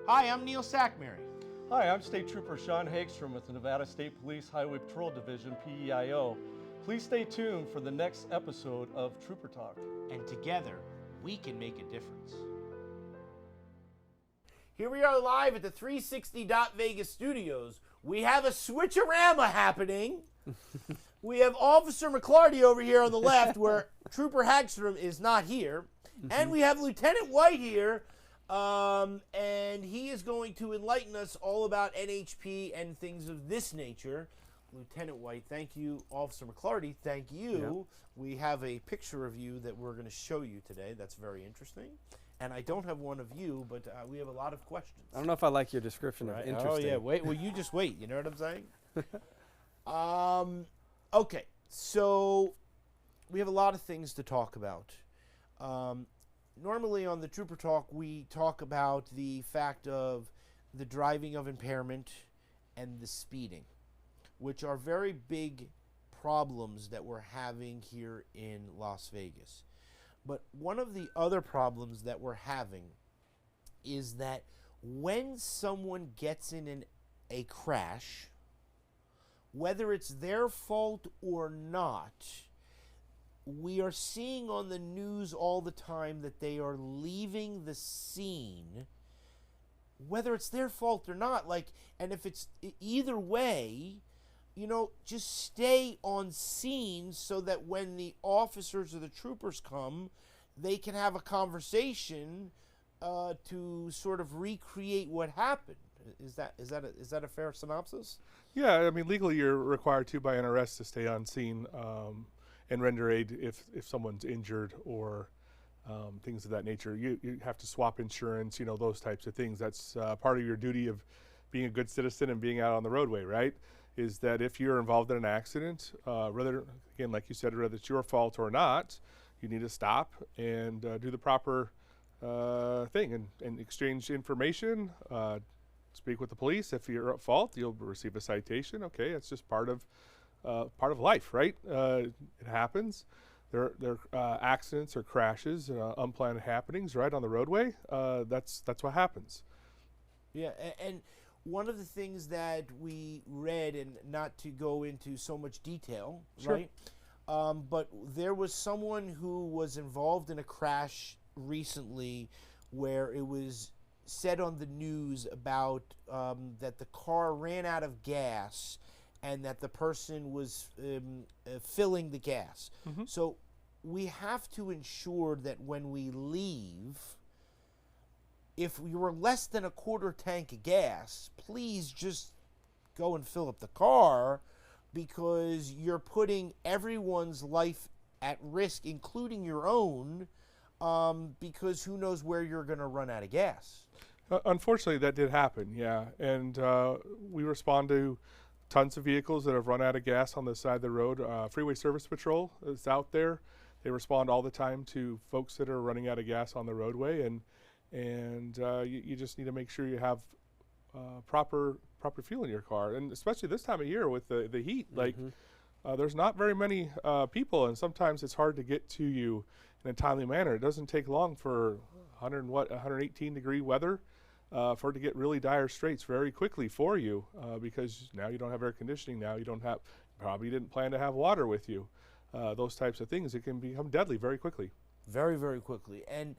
Hi, I'm Neil Sackmary. Hi, I'm State Trooper Sean Hagstrom with the Nevada State Police Highway Patrol Division, PEIO. Please stay tuned for the next episode of Trooper Talk. And together, we can make a difference. Here we are live at the 360 Vegas studios. We have a switcherama happening. We have Officer McClarty over here on the left where Trooper Hagstrom is not here. And we have Lieutenant White here. And he is going to enlighten us all about NHP and things of this nature. Lieutenant White, thank you. Officer McClarty, thank you. Yep. We have a picture of you that we're going to show you today. That's very interesting. And I don't have one of you, but we have a lot of questions. I don't know if I like your description of interesting. Oh, yeah. Wait. Well, you just wait. You know what I'm saying? Okay. So we have a lot of things to talk about. Normally on the Trooper Talk, we talk about the fact of the driving of impairment and the speeding, which are very big problems that we're having here in Las Vegas. But one of the other problems that we're having is that when someone gets in a crash, whether it's their fault or not, we are seeing on the news all the time that they are leaving the scene, whether it's their fault or not. And if it's either way, just stay on scene so that when the officers or the troopers come, they can have a conversation to sort of recreate what happened. Is that a fair synopsis? Yeah, I mean, legally you're required to by NRS to stay on scene and render aid if someone's injured or things of that nature. You have to swap insurance, those types of things. That's part of your duty of being a good citizen and being out on the roadway, right? Is that if you're involved in an accident, whether it's your fault or not, you need to stop and do the proper thing and exchange information, speak with the police. If you're at fault, you'll receive a citation. Okay, it's just part of life, right? It happens. There are accidents or crashes, unplanned happenings, right, on the roadway. That's what happens. Yeah, and one of the things that we read, and not to go into so much detail, sure, right? But there was someone who was involved in a crash recently where it was said on the news about that the car ran out of gas and that the person was filling the gas. Mm-hmm. So we have to ensure that when we leave, if you were less than a quarter tank of gas, please just go and fill up the car, because you're putting everyone's life at risk, including your own, because who knows where you're going to run out of gas. Unfortunately, that did happen, yeah. And we respond to tons of vehicles that have run out of gas on the side of the road. Freeway Service Patrol is out there. They respond all the time to folks that are running out of gas on the roadway, and you just need to make sure you have proper fuel in your car, and especially this time of year with the heat. Mm-hmm. There's not very many people, and sometimes it's hard to get to you in a timely manner. It doesn't take long for 118 degree weather for it to get really dire straits very quickly for you, because now you don't have air conditioning. Now you probably didn't plan to have water with you. Those types of things, it can become deadly very quickly. Very, very quickly. And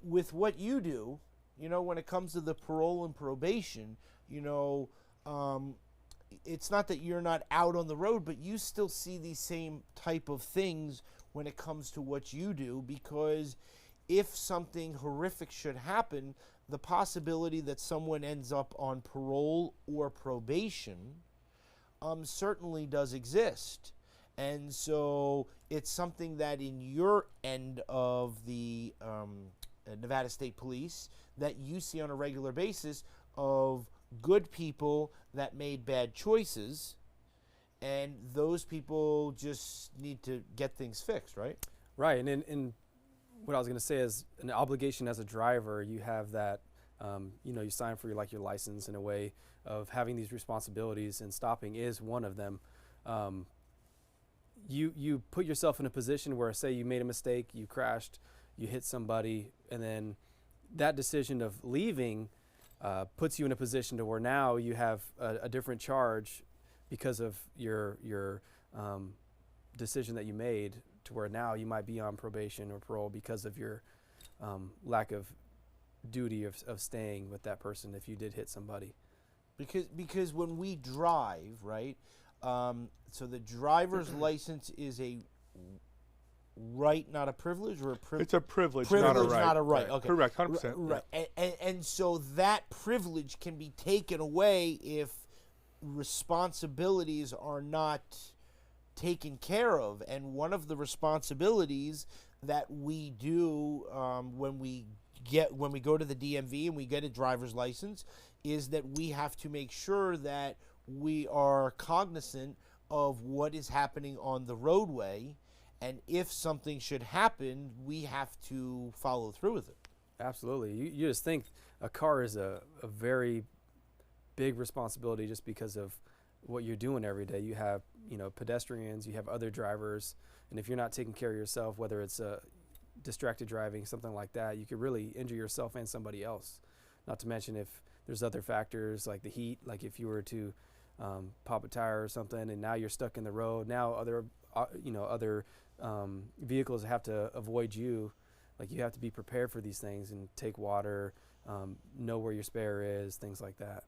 with what you do, when it comes to the parole and probation, it's not that you're not out on the road, but you still see these same type of things when it comes to what you do, because if something horrific should happen, the possibility that someone ends up on parole or probation certainly does exist. And so it's something that in your end of the Nevada State Police that you see on a regular basis of good people that made bad choices, and those people just need to get things fixed, right? Right, and what I was going to say is an obligation as a driver. You have that, you sign for your license in a way of having these responsibilities, and stopping is one of them. You put yourself in a position where, say you made a mistake, you crashed, you hit somebody, and then that decision of leaving puts you in a position to where now you have a different charge because of your decision that you made, to where now you might be on probation or parole because of your lack of duty of staying with that person if you did hit somebody. Because when we drive, right, so the driver's license is a right, not a privilege, or a It's a privilege, privilege, not a right. not a right. Okay, Correct, 100%. Right, and so that privilege can be taken away if responsibilities are not taken care of. And one of the responsibilities that we do when we go to the DMV and we get a driver's license is that we have to make sure that we are cognizant of what is happening on the roadway, and if something should happen, we have to follow through with it. Absolutely. You just think a car is a very big responsibility just because of what you're doing every day. You have, pedestrians, you have other drivers, and if you're not taking care of yourself, whether it's distracted driving, something like that, you could really injure yourself and somebody else. Not to mention if there's other factors like the heat, like if you were to pop a tire or something and now you're stuck in the road, now other vehicles have to avoid you. Like, you have to be prepared for these things and take water, know where your spare is, things like that.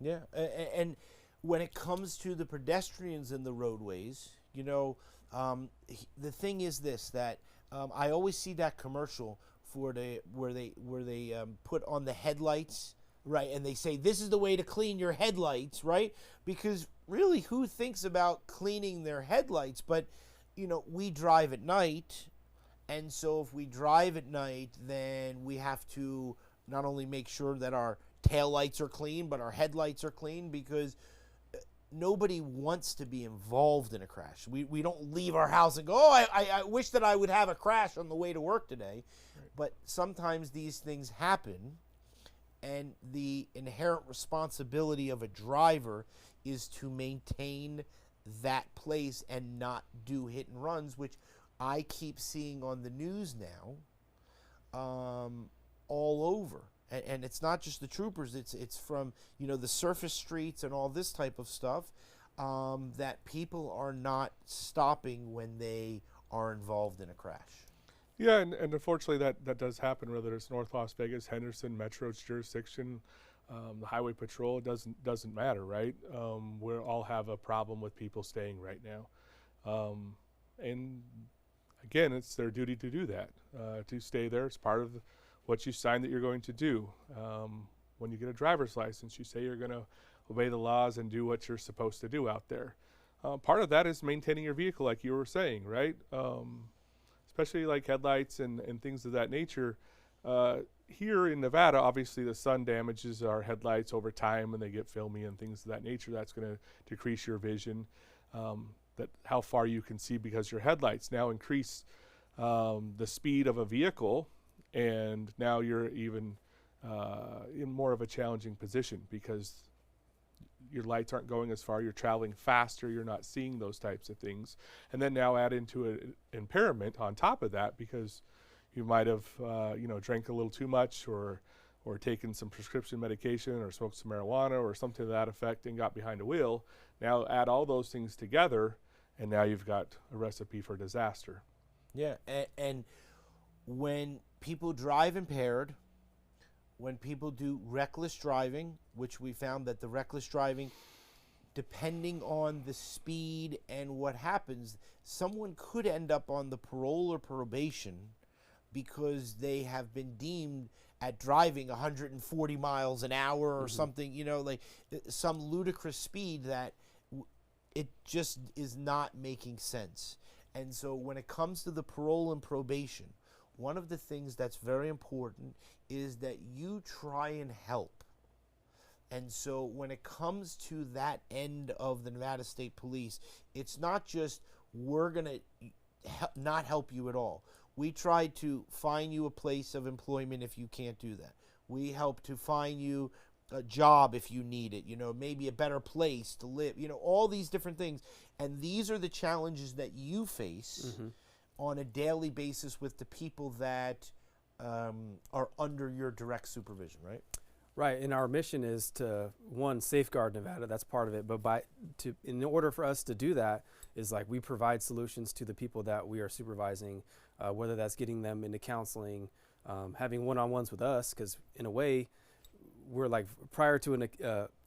Yeah, and when it comes to the pedestrians in the roadways, the thing is this, that I always see that commercial where they put on the headlights, right, and they say this is the way to clean your headlights, right? Because really, who thinks about cleaning their headlights? But we drive at night, and so if we drive at night, then we have to not only make sure that our taillights are clean, but our headlights are clean, because nobody wants to be involved in a crash. We don't leave our house and go, I wish that I would have a crash on the way to work today. Right. But sometimes these things happen, and the inherent responsibility of a driver is to maintain that place and not do hit and runs, which I keep seeing on the news now all over. And it's not just the troopers, it's from the surface streets and all this type of stuff, that people are not stopping when they are involved in a crash. Yeah, and unfortunately that does happen, whether it's North Las Vegas, Henderson, Metro's jurisdiction, the Highway Patrol. It doesn't matter, right? We all have a problem with people staying right now, and again, it's their duty to do that, to stay there. It's part of what you sign that you're going to do. When you get a driver's license, you say you're going to obey the laws and do what you're supposed to do out there. Part of that is maintaining your vehicle, like you were saying, right? Especially like headlights and things of that nature. Here in Nevada, obviously the sun damages our headlights over time and they get filmy and things of that nature. That's going to decrease your vision, that how far you can see, because your headlights now increase the speed of a vehicle, and now you're even in more of a challenging position because your lights aren't going as far, you're traveling faster, you're not seeing those types of things. And then now add into an impairment on top of that, because you might have drank a little too much or taken some prescription medication or smoked some marijuana or something to that effect and got behind a wheel. Now add all those things together, and now you've got a recipe for disaster. Yeah, and when people drive impaired, when people do reckless driving, which we found that the reckless driving, depending on the speed and what happens, someone could end up on the parole or probation because they have been deemed at driving 140 miles an hour or something, like some ludicrous speed that it just is not making sense. And so when it comes to the parole and probation, one of the things that's very important is that you try and help. And so when it comes to that end of the Nevada State Police, it's not just we're going to not help you at all. We try to find you a place of employment if you can't do that. We help to find you a job if you need it, maybe a better place to live, all these different things. And these are the challenges that you face on a daily basis with the people that are under your direct supervision, right? Right, and our mission is to, one, safeguard Nevada. That's part of it. But in order for us to do that, is like we provide solutions to the people that we are supervising, whether that's getting them into counseling, having one-on-ones with us, because in a way, we're like prior to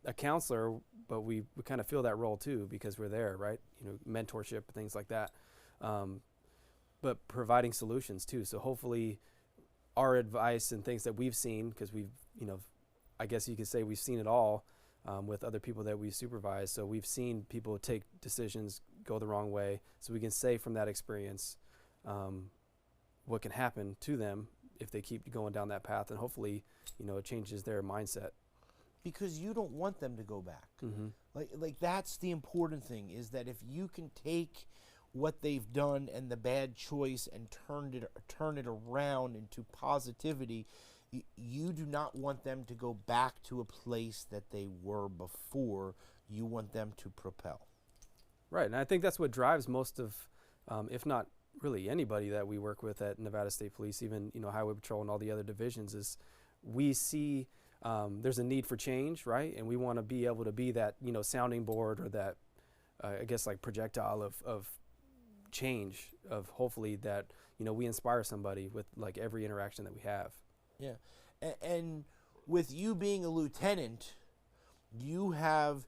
a counselor, but we kind of feel that role too because we're there, right? You know, mentorship, things like that. But providing solutions too. So hopefully, our advice and things that we've seen, because we've, you know, I guess you could say we've seen it all with other people that we supervise. So we've seen people take decisions go the wrong way. So we can say from that experience what can happen to them if they keep going down that path. And hopefully, you know, it changes their mindset. Because you don't want them to go back. Mm-hmm. Like that's the important thing, is that if you can take what they've done and the bad choice and turn it around into positivity, you do not want them to go back to a place that they were before. You want them to propel. Right, and I think that's what drives most of, if not really anybody that we work with at Nevada State Police, even, you know, Highway Patrol and all the other divisions, is we see there's a need for change, right? And we want to be able to be that, you know, sounding board, or that, I guess, like projectile of change, of hopefully that, you know, we inspire somebody with like every interaction that we have. Yeah, and with you being a lieutenant, you have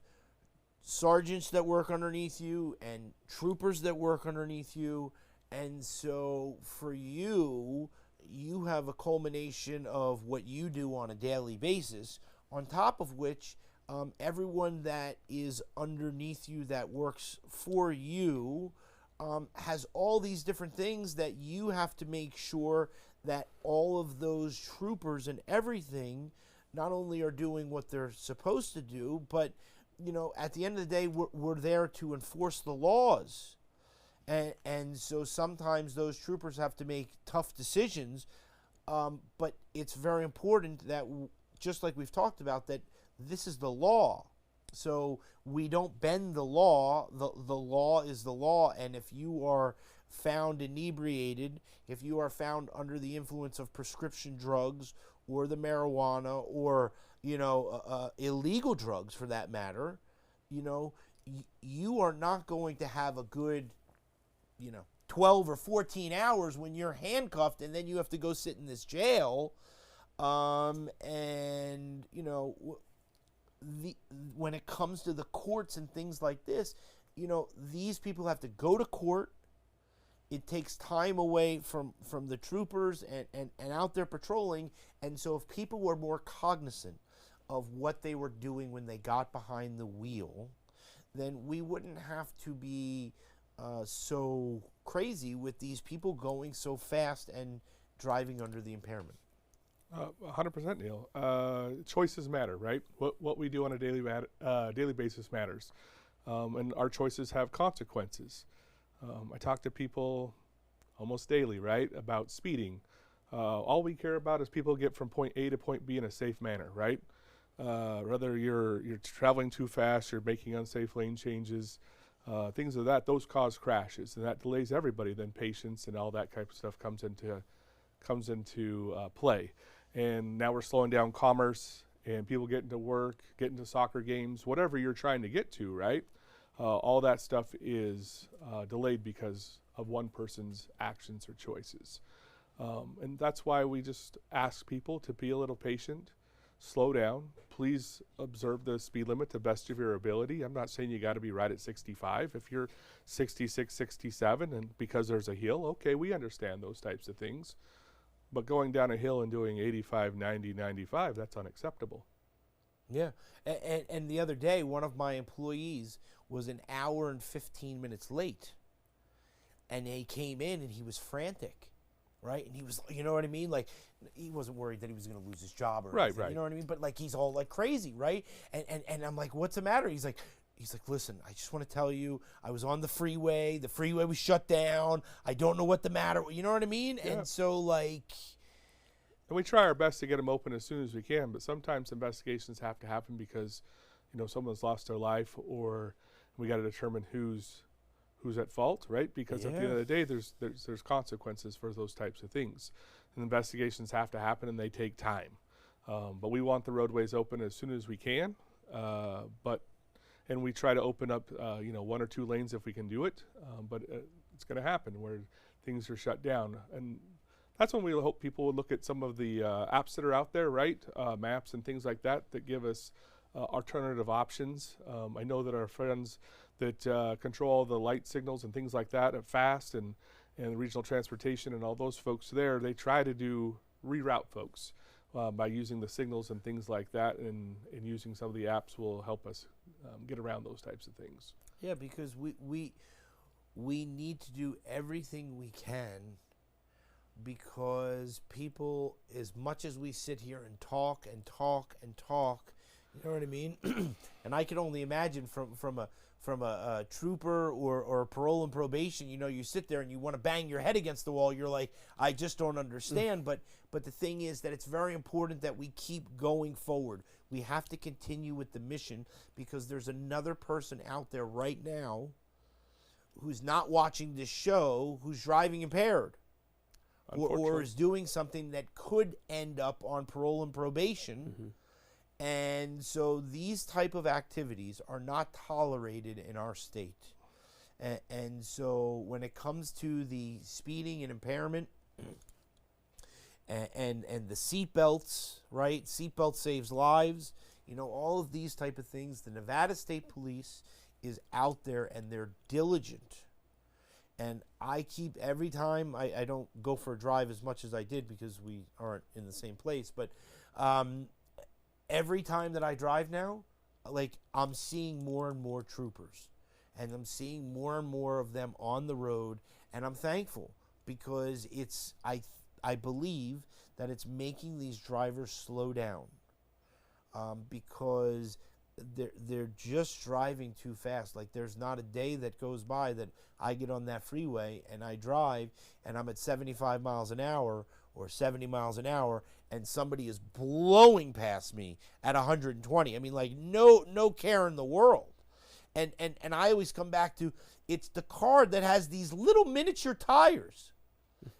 sergeants that work underneath you and troopers that work underneath you, and so for you, you have a culmination of what you do on a daily basis, on top of which everyone that is underneath you that works for you has all these different things that you have to make sure that all of those troopers and everything not only are doing what they're supposed to do, but, you know, at the end of the day, we're there to enforce the laws. And so sometimes those troopers have to make tough decisions, but it's very important that, just like we've talked about, that this is the law. So we don't bend the law. The law is the law, and if you are found inebriated, if you are found under the influence of prescription drugs or the marijuana or, you know, illegal drugs for that matter, you know, you are not going to have a good, you know, 12 or 14 hours when you're handcuffed and then you have to go sit in this jail. And, you know, when it comes to the courts and things like this, you know, these people have to go to court. It takes time away from the troopers and out there patrolling. And so if people were more cognizant of what they were doing when they got behind the wheel, then we wouldn't have to be so crazy with these people going so fast and driving under the impairment. 100%, Neil. Choices matter, right? What we do on a daily basis matters, and our choices have consequences. I talk to people almost daily, right, about speeding. All we care about is people get from point A to point B in a safe manner, right? Whether you're traveling too fast, you're making unsafe lane changes, things of that. Those cause crashes, and that delays everybody. Then patience and all that type of stuff comes into play. And now we're slowing down commerce, and people getting to work, getting to soccer games, whatever you're trying to get to, right? All that stuff is delayed because of one person's actions or choices. And that's why we just ask people to be a little patient, slow down. Please observe the speed limit to the best of your ability. I'm not saying you got to be right at 65. If you're 66, 67, and because there's a hill, okay, we understand those types of things. But going down a hill and doing 85, 90, 95, that's unacceptable. Yeah. And the other day, one of my employees was an hour and 15 minutes late. And he came in and he was frantic, right? And he was, you know what I mean? Like, he wasn't worried that he was going to lose his job or anything, right. you know what I mean? But like, he's all like crazy, right? And I'm like, what's the matter? He's like, listen, I just want to tell you, I was on the freeway was shut down. I don't know what the matter, you know what I mean? Yeah. And so like... And we try our best to get them open as soon as we can, but sometimes investigations have to happen because, you know, someone's lost their life, or we got to determine who's at fault, right? Because at the end of the day, there's consequences for those types of things. And investigations have to happen, and they take time. But we want the roadways open as soon as we can. And we try to open up, 1 or 2 lanes if we can do it. But it's going to happen where things are shut down. And that's when we hope people would look at some of the apps that are out there, right? Maps and things like that give us alternative options. I know that our friends that control the light signals and things like that at FAST and regional transportation and all those folks there, they try to reroute folks by using the signals and things like that, and using some of the apps will help us get around those types of things. Yeah, because we need to do everything we can, because people, as much as we sit here and talk and talk and talk, you know what I mean? And I can only imagine from a trooper or a parole and probation, you sit there and you want to bang your head against the wall. You're like, I just don't understand. But the thing is that it's very important that we keep going forward. We have to continue with the mission, because there's another person out there right now who's not watching this show, who's driving impaired, or is doing something that could end up on parole and probation. Mm-hmm. And so these type of activities are not tolerated in our state. And so when it comes to the speeding and impairment and the seat belts, right? Seatbelt saves lives. All of these type of things. The Nevada State Police is out there and they're diligent. And I keep, every time, I don't go for a drive as much as I did because we aren't in the same place, but every time that I drive now, I'm seeing more and more troopers, and I'm seeing more and more of them on the road, and I'm thankful, because I believe that it's making these drivers slow down, because they're just driving too fast. There's not a day that goes by that I get on that freeway and I drive and I'm at 75 miles an hour or 70 miles an hour, and somebody is blowing past me at 120. I mean, no care in the world. And I always come back to, it's the car that has these little miniature tires,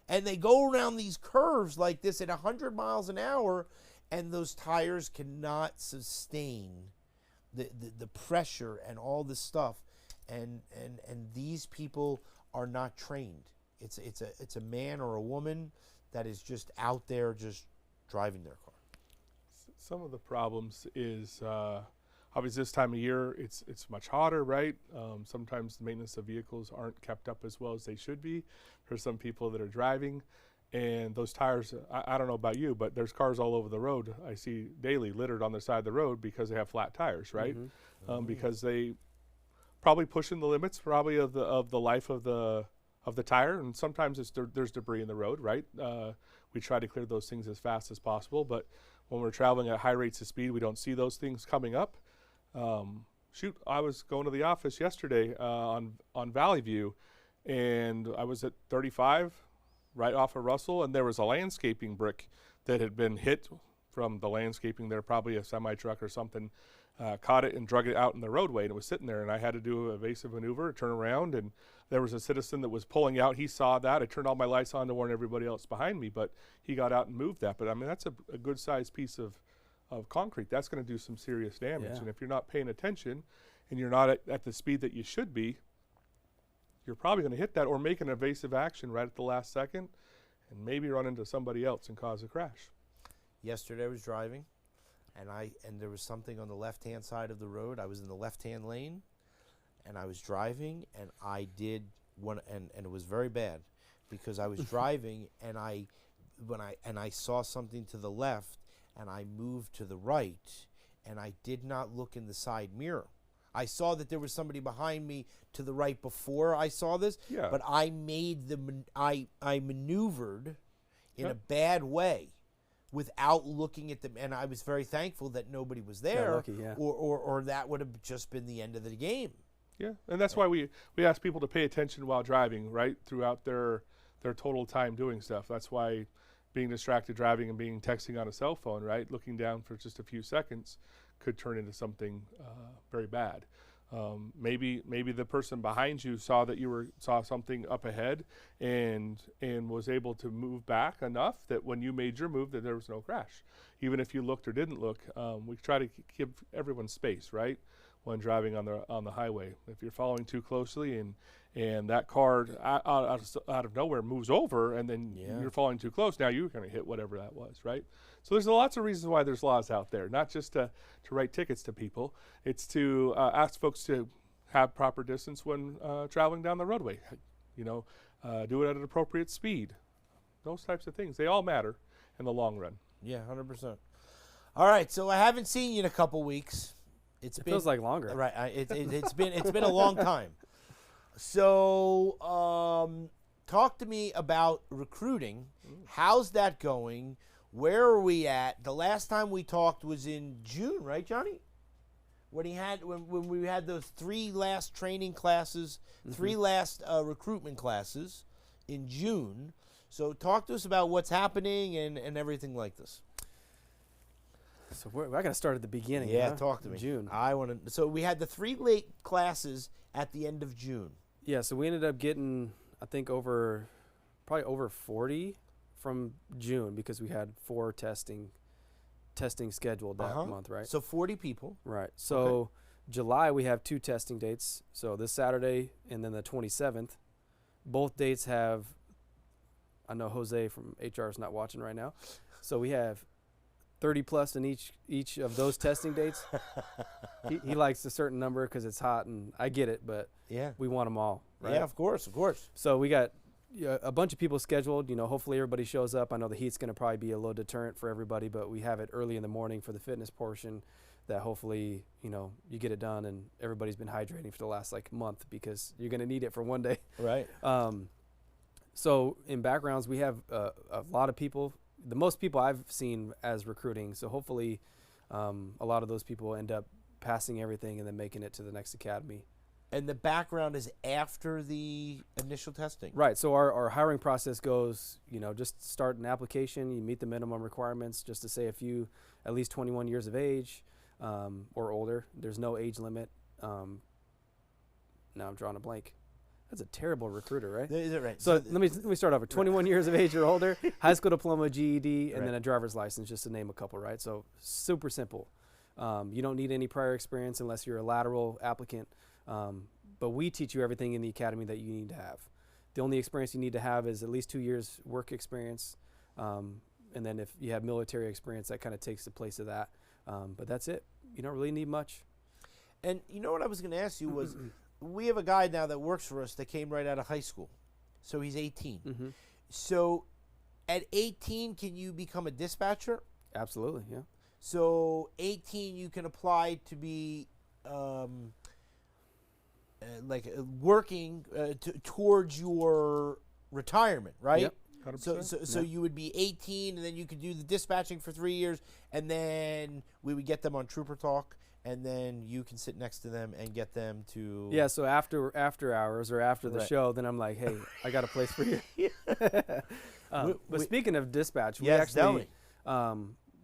and they go around these curves like this at 100 miles an hour, and those tires cannot sustain the pressure and all this stuff, and these people are not trained. It's a man or a woman that is just out there just driving their car. Some of the problems is obviously this time of year it's much hotter, right? Sometimes the maintenance of vehicles aren't kept up as well as they should be. There's some people that are driving, and those tires, I don't know about you, but there's cars all over the road I see daily littered on the side of the road because they have flat tires, right? Mm-hmm. Because they probably pushing the limits probably of the life of the tire, and sometimes there's debris in the road, right? We try to clear those things as fast as possible, but when we're traveling at high rates of speed, we don't see those things coming up. I was going to the office yesterday on Valley View, and I was at 35 right off of Russell, and there was a landscaping brick that had been hit from the landscaping there, probably a semi-truck or something, caught it and drug it out in the roadway, and it was sitting there, and I had to do an evasive maneuver, turn around, and there was a citizen that was pulling out. He saw that. I turned all my lights on to warn everybody else behind me, but he got out and moved that. But I mean, that's a good-sized piece of concrete. That's going to do some serious damage. Yeah. And if you're not paying attention and you're not at the speed that you should be, you're probably going to hit that or make an evasive action right at the last second and maybe run into somebody else and cause a crash. Yesterday I was driving, and there was something on the left-hand side of the road. I was in the left-hand lane, and I was driving, and I did one, and it was very bad, because I was driving, and I saw something to the left, and I moved to the right, and I did not look in the side mirror. I saw that there was somebody behind me to the right before I saw this, Yeah. but I made I maneuvered in a bad way without looking at them, and I was very thankful that nobody was there, lucky, yeah. or that would have just been the end of the game. Yeah, and that's why we ask people to pay attention while driving, right, throughout their total time doing stuff. That's why being distracted driving and being texting on a cell phone, right, looking down for just a few seconds could turn into something very bad. Maybe the person behind you saw that you saw something up ahead and was able to move back enough that when you made your move that there was no crash. Even if you looked or didn't look, we try to give everyone space, right, when driving on the highway. If you're following too closely and that car out of nowhere moves over and then you're following too close, now you're going to hit whatever that was, right? So there's lots of reasons why there's laws out there, not just to write tickets to people. It's to ask folks to have proper distance when traveling down the roadway. Do it at an appropriate speed. Those types of things, they all matter in the long run. Yeah, 100%. All right, so I haven't seen you in a couple weeks. It feels like longer. Right, it's been a long time. So, talk to me about recruiting. How's that going? Where are we at? The last time we talked was in June, right, Johnny? When we had those 3 last training classes, 3 last recruitment classes in June. So talk to us about what's happening and everything like this. So I got to start at the beginning. Yeah, huh? talk to me. June. So we had the 3 late classes at the end of June. Yeah, so we ended up getting, I think, probably over 40 from June because we had 4 testing scheduled that month, right? So 40 people. Right. So July we have 2 testing dates. So this Saturday and then the 27th. Both dates have, I know Jose from HR is not watching right now. So we have 30 plus in each of those testing dates. He likes a certain number because it's hot, and I get it, but we want them all, right? Yeah, of course. So we got a bunch of people scheduled. Hopefully everybody shows up. I know the heat's going to probably be a little deterrent for everybody, but we have it early in the morning for the fitness portion that hopefully, you get it done, and everybody's been hydrating for the last month because you're going to need it for one day. Right. So in backgrounds, we have a lot of people. The most people I've seen as recruiting, so hopefully a lot of those people end up passing everything and then making it to the next academy. And the background is after the initial testing? Right, so our hiring process goes, just start an application, you meet the minimum requirements, just to say if you at least 21 years of age or older. There's no age limit. Now I'm drawing a blank. That's a terrible recruiter, right? Is it right? So let me start over. 21 years of age or older, high school diploma, GED, and then a driver's license, just to name a couple, right? So super simple. You don't need any prior experience unless you're a lateral applicant. But we teach you everything in the academy that you need to have. The only experience you need to have is at least 2 years work experience. And then if you have military experience, that kind of takes the place of that. But that's it. You don't really need much. And you know what I was going to ask you was, we have a guy now that works for us that came right out of high school. So he's 18. So at 18, can you become a dispatcher? Absolutely, yeah. So 18, you can apply to be working towards your retirement, right? Yep. 100%. So you would be 18, and then you could do the dispatching for 3 years, and then we would get them on Trooper Talk, and then you can sit next to them and get them to... Yeah, so after hours or after the show, then I'm like, hey, I got a place for you. But speaking of dispatch, we actually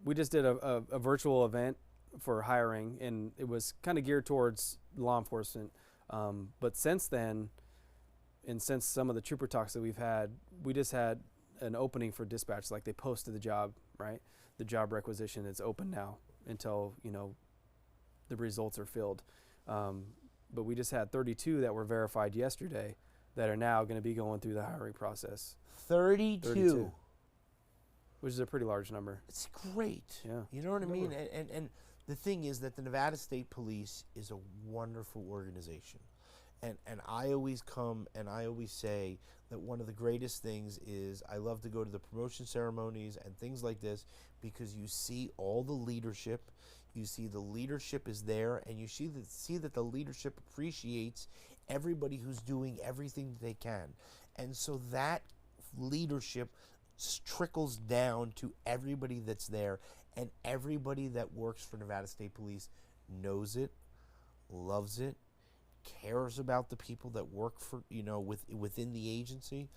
we just did a virtual event for hiring, and it was kind of geared towards law enforcement. But since then, and since some of the Trooper Talks that we've had, we just had an opening for dispatch. Like they posted the job, right? The job requisition is open now until, the results are filled. But we just had 32 that were verified yesterday that are now going to be going through the hiring process. 32. Which is a pretty large number. It's great. Yeah. You know what I mean? And the thing is that the Nevada State Police is a wonderful organization. And I always come and I always say that one of the greatest things is I love to go to the promotion ceremonies and things like this because you see all the leadership. You see the leadership is there, and you see that the leadership appreciates everybody who's doing everything they can. And so that leadership trickles down to everybody that's there, and everybody that works for Nevada State Police knows it, loves it, cares about the people that work for, within the agency.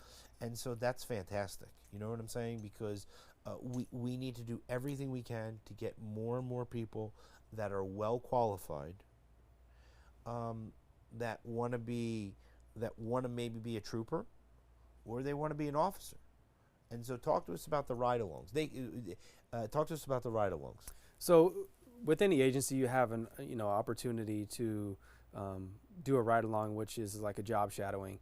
And so that's fantastic. You know what I'm saying? Because we need to do everything we can to get more and more people that are well qualified that want to maybe be a trooper, or they want to be an officer. And so, talk to us about the ride-alongs. Talk to us about the ride-alongs. So with any agency, you have an opportunity to do a ride along, which is like a job shadowing,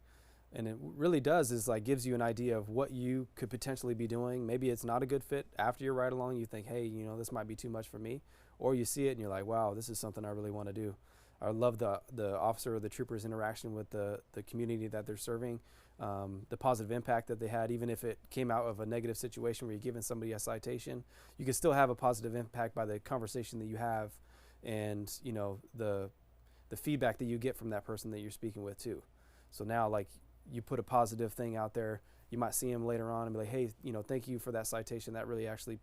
and it really does is like gives you an idea of what you could potentially be doing. Maybe it's not a good fit after your ride along. You think, hey, this might be too much for me, or you see it and you're like, wow, this is something I really want to do. I love the officer or the trooper's interaction with the community that they're serving, the positive impact that they had. Even if it came out of a negative situation where you're giving somebody a citation, you can still have a positive impact by the conversation that you have, and the feedback that you get from that person that you're speaking with too. So now, like, you put a positive thing out there, you might see him later on and be like, hey, thank you for that citation. That really actually,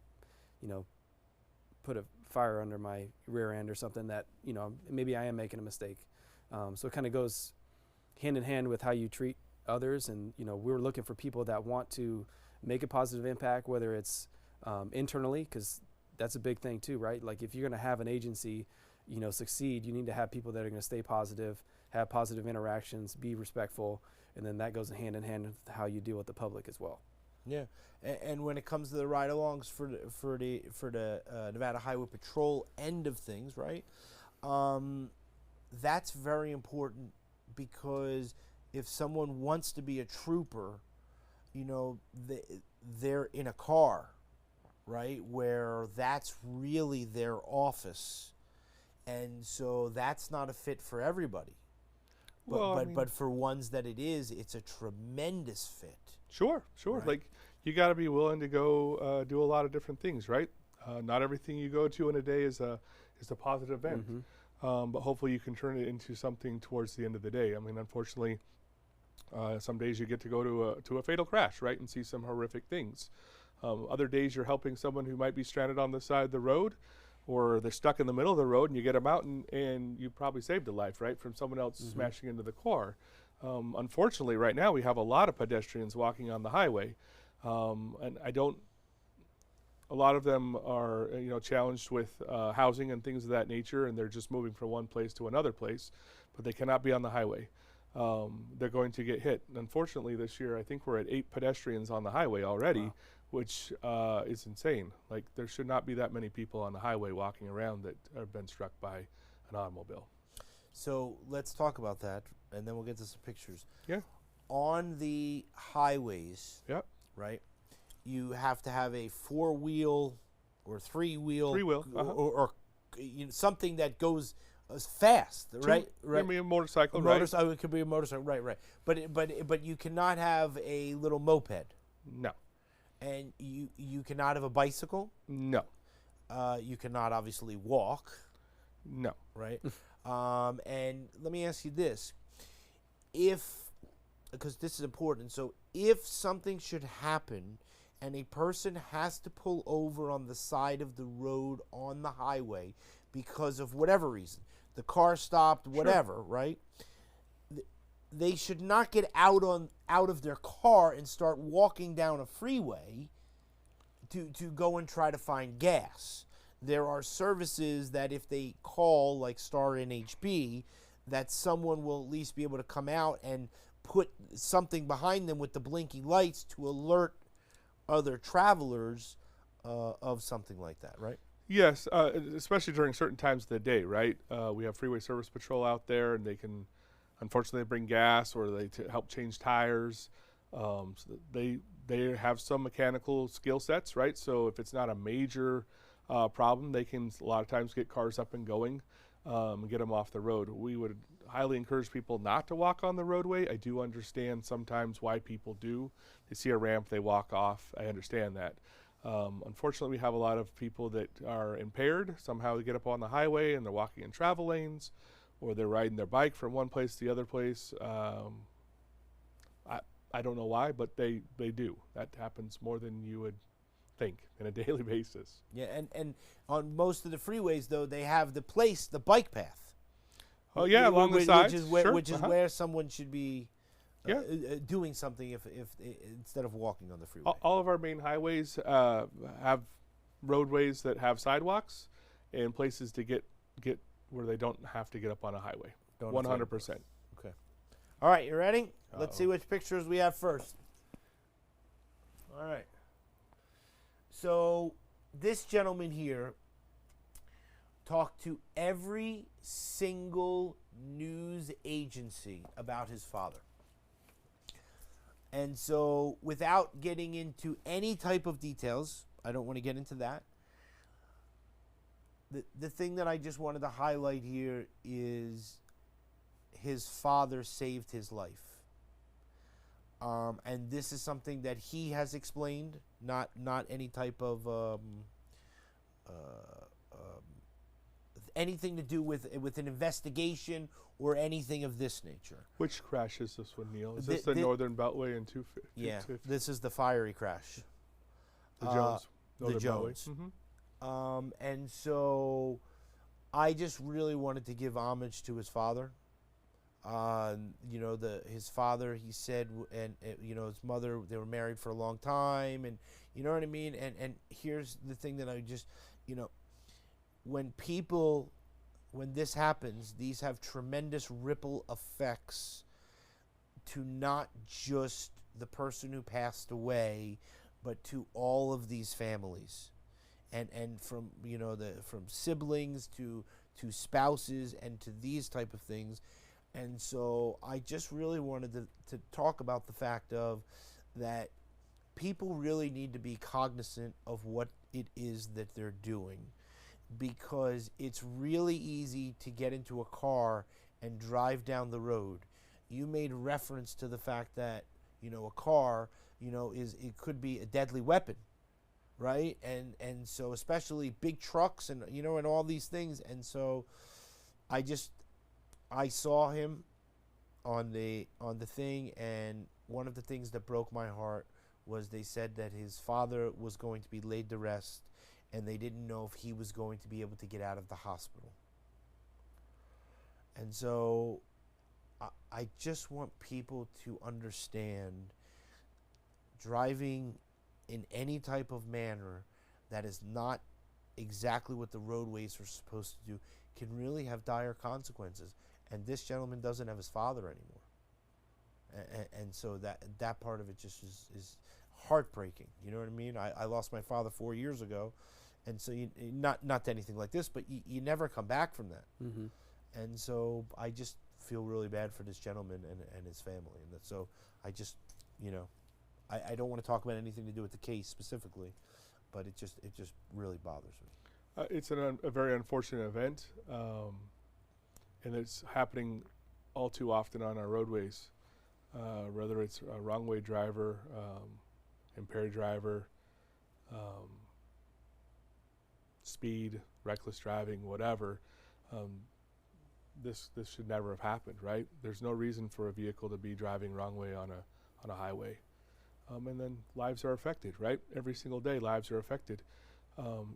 put a fire under my rear end or something that, maybe I am making a mistake. So it kind of goes hand in hand with how you treat others. And, we're looking for people that want to make a positive impact, whether it's internally, because that's a big thing too, right? Like, if you're going to have an agency, succeed, you need to have people that are going to stay positive, have positive interactions, be respectful, and then that goes hand in hand with how you deal with the public as well. Yeah, and when it comes to the ride-alongs for the Nevada Highway Patrol end of things, right? That's very important, because if someone wants to be a trooper, they're in a car, right, where that's really their office, and so that's not a fit for everybody. But for ones that it is, it's a tremendous fit. Sure. Right. Like, you got to be willing to go do a lot of different things, right? Not everything you go to in a day is a positive event, but hopefully you can turn it into something towards the end of the day. I mean, unfortunately, some days you get to go to a fatal crash, right, and see some horrific things. Other days you're helping someone who might be stranded on the side of the road, or they're stuck in the middle of the road, and you get them out, and you probably saved a life, right, from someone else smashing into the car. Unfortunately, right now we have a lot of pedestrians walking on the highway, and a lot of them are challenged with housing and things of that nature, and they're just moving from one place to another place, but they cannot be on the highway. They're going to get hit. And unfortunately, this year I think we're at 8 pedestrians on the highway already. Wow. Which is insane. Like, there should not be that many people on the highway walking around that have been struck by an automobile. So let's talk about that, and then we'll get to some pictures. Yeah. On the highways, Yep. right, you have to have a 4-wheel or 3-wheel, or something that goes fast, right? Right. Maybe a motorcycle, right? It could be a motorcycle, right. But you cannot have a little moped. No. And you cannot have a bicycle. No. You cannot obviously walk. No. Right. And let me ask you this: because this is important. So if something should happen, and a person has to pull over on the side of the road on the highway because of whatever reason, the car stopped, whatever, right? They should not get out of their car and start walking down a freeway to go and try to find gas. There are services that if they call, like Star NHB, that someone will at least be able to come out and put something behind them with the blinking lights to alert other travelers of something like that, right? Yes, especially during certain times of the day, right? We have Freeway Service Patrol out there, and they can, unfortunately, bring gas, or they help change tires. So they have some mechanical skill sets, right? So if it's not a major problem, they can a lot of times get cars up and going and get them off the road. We would highly encourage people not to walk on the roadway. I do understand sometimes why people do. They see a ramp, they walk off. I understand that. Unfortunately, we have a lot of people that are impaired. Somehow they get up on the highway and they're walking in travel lanes, or they're riding their bike from one place to the other place. I don't know why, but they do. That happens more than you would think on a daily basis. Yeah, and on most of the freeways, though, they have the bike path. Oh yeah, along the sides, which is where someone should be doing something if instead of walking on the freeway. All of our main highways have roadways that have sidewalks and places to get where they don't have to get up on a highway. Donuts Lady 100%. Okay. All right, you ready? Let's see which pictures we have first. All right. So this gentleman here talked to every single news agency about his father. And so without getting into any type of details, I don't want to get into that. The thing that I just wanted to highlight here is his father saved his life. And this is something that he has explained, not any type of anything to do with an investigation or anything of this nature. Which crash is this one, Neil? Is Thi- this the thi- Northern Beltway and 250? Yeah, this is the fiery crash. The Jones. the Northern Jones. Beltway. And so I just really wanted to give homage to his father. You know, his father, he said, and you know, his mother, they were married for a long time, and you know what I mean? And here's the thing that I just, you know, when this happens, these have tremendous ripple effects to not just the person who passed away, but to all of these families. And from, you know, from siblings to spouses and to these type of things. And so I just really wanted to talk about the fact of that people really need to be cognizant of what it is that they're doing, because it's really easy to get into a car and drive down the road. You made reference to the fact that, you know, a car, you know, it could be a deadly weapon, right? And so especially big trucks and, you know, and all these things. And so I saw him on the thing, and one of the things that broke my heart was they said that his father was going to be laid to rest, and they didn't know if he was going to be able to get out of the hospital. And so I just want people to understand, driving in any type of manner that is not exactly what the roadways are supposed to do can really have dire consequences. And this gentleman doesn't have his father anymore. And so that part of it just is heartbreaking. You know what I mean? I lost my father 4 years ago. And so not to anything like this, but you never come back from that. Mm-hmm. And so I just feel really bad for this gentleman and his family. And so I just, you know, I don't want to talk about anything to do with the case specifically, but it just really bothers me. It's a very unfortunate event, and it's happening all too often on our roadways, whether it's a wrong way driver, impaired driver, speed, reckless driving, whatever. This should never have happened, right? There's no reason for a vehicle to be driving wrong way on a highway. And then lives are affected, right? Every single day lives are affected.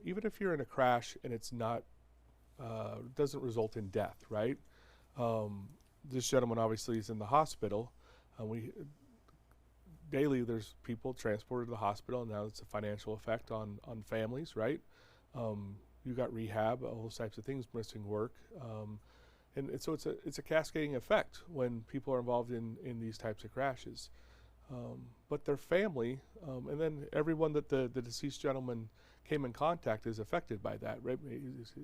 Even if you're in a crash and it's not, doesn't result in death, right? This gentleman obviously is in the hospital. Daily there's people transported to the hospital, and now it's a financial effect on families, right? You got rehab, all those types of things, missing work. And so it's a cascading effect when people are involved in these types of crashes. But their family, and then everyone that the deceased gentleman came in contact is affected by that, right?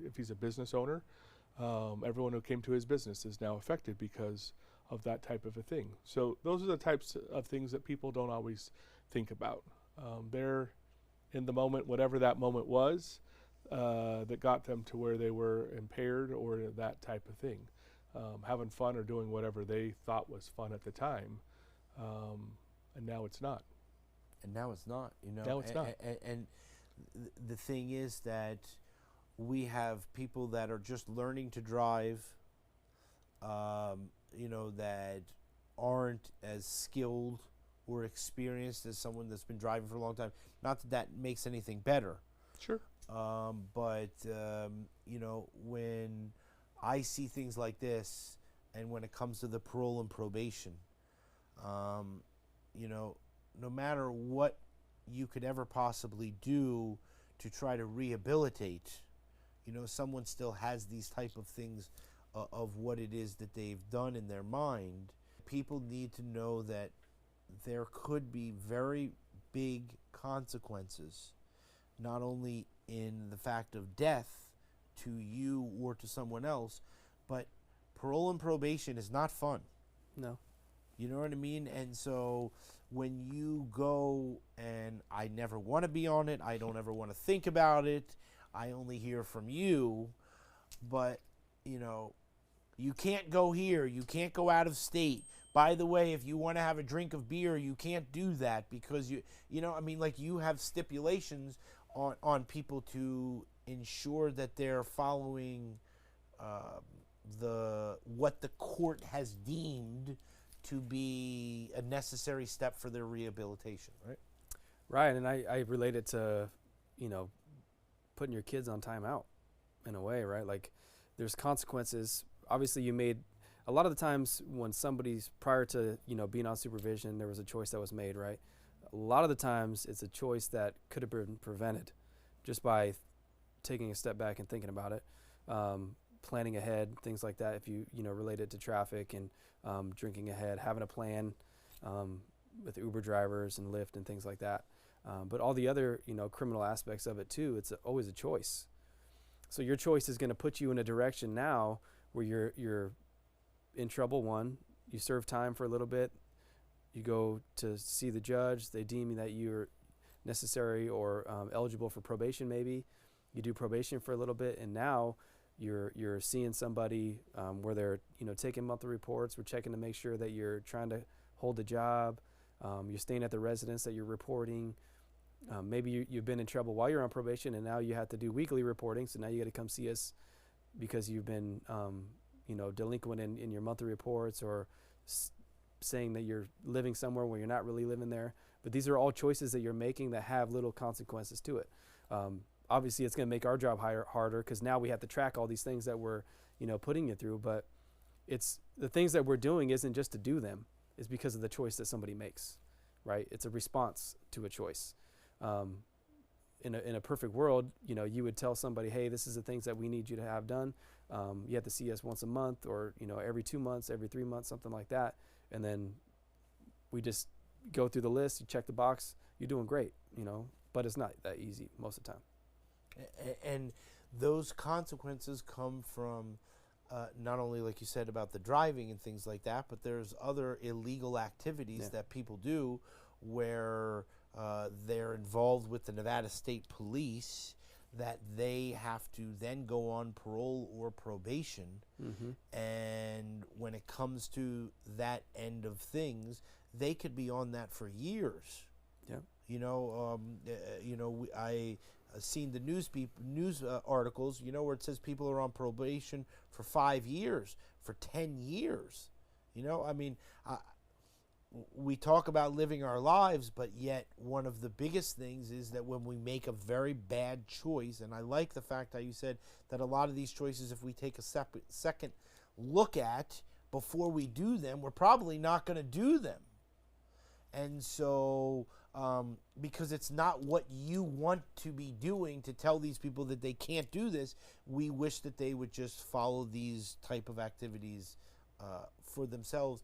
If he's a business owner, everyone who came to his business is now affected because of that type of a thing. So those are the types of things that people don't always think about. They're in the moment, whatever that moment was, that got them to where they were impaired or that type of thing. Having fun or doing whatever they thought was fun at the time. And now it's not. And now it's not, you know. Now it's not. And the thing is that we have people that are just learning to drive, you know, that aren't as skilled or experienced as someone that's been driving for a long time. Not that that makes anything better. Sure. But you know, when I see things like this, and when it comes to the parole and probation, you know, no matter what you could ever possibly do to try to rehabilitate, you know, someone still has these type of things of what it is that they've done in their mind. People need to know that there could be very big consequences, not only in the fact of death to you or to someone else, but parole and probation is not fun. No. You know what I mean? And so when you go, and I never want to be on it, I don't ever want to think about it, I only hear from you, but, you know, you can't go here, you can't go out of state. By the way, if you want to have a drink of beer, you can't do that because you know, I mean, like, you have stipulations on people to ensure that they're following what the court has deemed to be a necessary step for their rehabilitation, right? Right, and I relate it to, you know, putting your kids on timeout in a way, right? Like, there's consequences. Obviously, you made a lot of the times when somebody's prior to, you know, being on supervision, there was a choice that was made, right? A lot of the times it's a choice that could have been prevented just by taking a step back and thinking about it, planning ahead, things like that. If you know, relate it to traffic and drinking ahead, having a plan with Uber drivers and Lyft and things like that. But all the other, you know, criminal aspects of it too, it's always a choice. So your choice is going to put you in a direction now where you're in trouble. One, you serve time for a little bit, you go to see the judge, they deem that you're necessary or eligible for probation. Maybe you do probation for a little bit, and now you're seeing somebody where they're, you know, taking monthly reports. We're checking to make sure that you're trying to hold the job. You're staying at the residence that you're reporting. Maybe you've been in trouble while you're on probation, and now you have to do weekly reporting. So now you got to come see us because you've been, you know, delinquent in your monthly reports, or saying that you're living somewhere where you're not really living there. But these are all choices that you're making that have little consequences to it. Obviously, it's going to make our job harder because now we have to track all these things that we're, you know, putting you through. But it's the things that we're doing isn't just to do them; it's because of the choice that somebody makes, right? It's a response to a choice. In a perfect world, you know, you would tell somebody, hey, this is the things that we need you to have done. You have to see us once a month, or, you know, every 2 months, every 3 months, something like that. And then we just go through the list, you check the box, you're doing great, you know, but it's not that easy most of the time. And those consequences come from not only, like you said, about the driving and things like that, but there's other illegal activities that people do where they're involved with the Nevada State Police, that they have to then go on parole or probation. Mm-hmm. And when it comes to that end of things, they could be on that for years. Yeah. You know, I seen the news articles, you know, where it says people are on probation for 5 years, for 10 years. You know, I mean, we talk about living our lives, but yet one of the biggest things is that when we make a very bad choice, and I like the fact that you said that a lot of these choices, if we take a second look at before we do them, we're probably not going to do them. And so, because it's not what you want to be doing to tell these people that they can't do this, we wish that they would just follow these type of activities for themselves,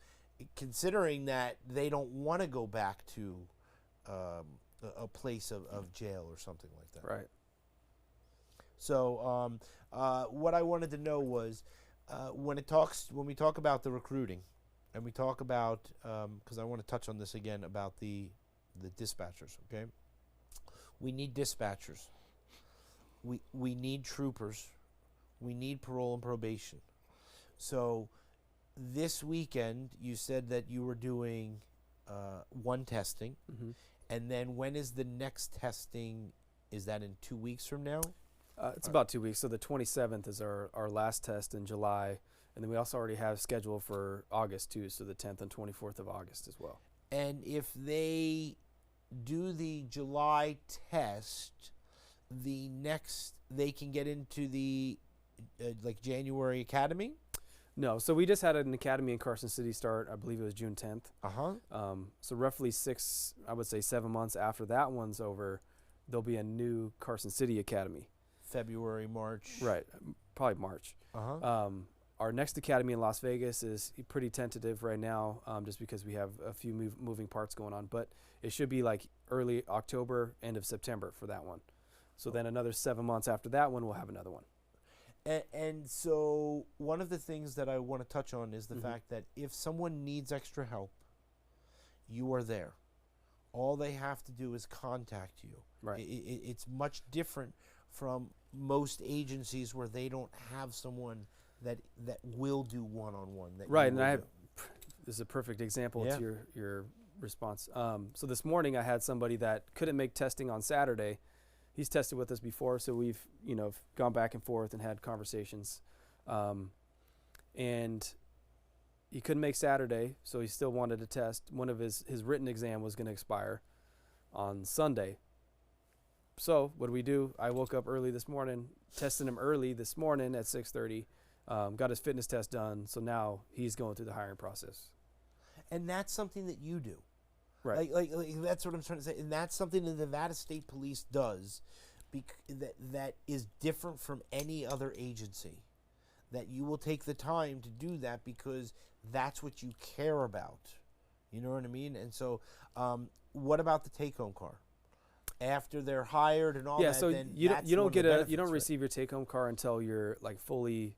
considering that they don't want to go back to a place of jail or something like that. Right. So what I wanted to know was when we talk about the recruiting, and we talk about, because I want to touch on this again about the dispatchers, okay? We need dispatchers. We need troopers. We need parole and probation. So this weekend, you said that you were doing one testing. Mm-hmm. And then when is the next testing? Is that in 2 weeks from now? It's about 2 weeks. So the 27th is our last test in July. And then we also already have scheduled for August too, so the 10th and 24th of August as well. And if they do the July test, they can get into the like January academy? No, so we just had an academy in Carson City start, I believe it was June 10th. Uh-huh. So roughly 7 months after that one's over, there'll be a new Carson City academy. February, March. Right, probably March. Uh-huh. our next academy in Las Vegas is pretty tentative right now, just because we have a few moving parts going on. But it should be like early October, end of September for that one. So then another 7 months after that one, we'll have another one. And so one of the things that I want to touch on is the fact that if someone needs extra help, you are there. All they have to do is contact you. Right. It's much different from most agencies where they don't have someone that will do one-on-one. Right, and this is a perfect example Yeah. to your response. So this morning I had somebody that couldn't make testing on Saturday. He's tested with us before, so we've gone back and forth and had conversations. And he couldn't make Saturday, so he still wanted to test. One of his written exam was going to expire on Sunday. So what do we do? I woke up early this morning, tested him early this morning at 6:30, got his fitness test done. So now he's going through the hiring process. And that's something that you do. Right. Like that's what I'm trying to say. And that's something the Nevada State Police does that is different from any other agency. That you will take the time to do that because that's what you care about. You know what I mean? And so what about the take-home car? After they're hired and all that, so then you that's don't one of the get benefits, you don't right? receive your take-home car until you're like fully,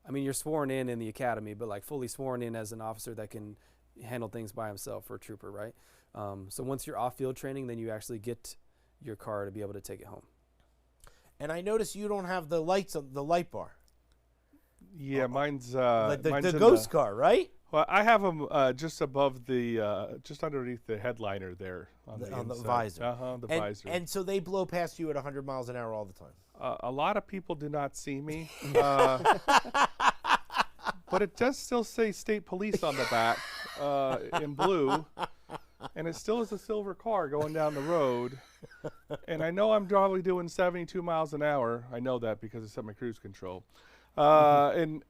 I mean, you're sworn in the academy, but like fully sworn in as an officer that can handle things by himself for a trooper, right? So once you're off field training, then you actually get your car to be able to take it home. And I notice you don't have the lights on the light bar. Yeah, mine's Like mine's the in ghost car, right? Well, I have them just above the, just underneath the headliner there on the On the inside. visor. The and, visor. And so they blow past you at 100 miles an hour all the time. A lot of people do not see me, but it does still say State Police on the back in blue, and it still is a silver car going down the road. And I know I'm probably doing 72 miles an hour. I know that because it's set my cruise control. There's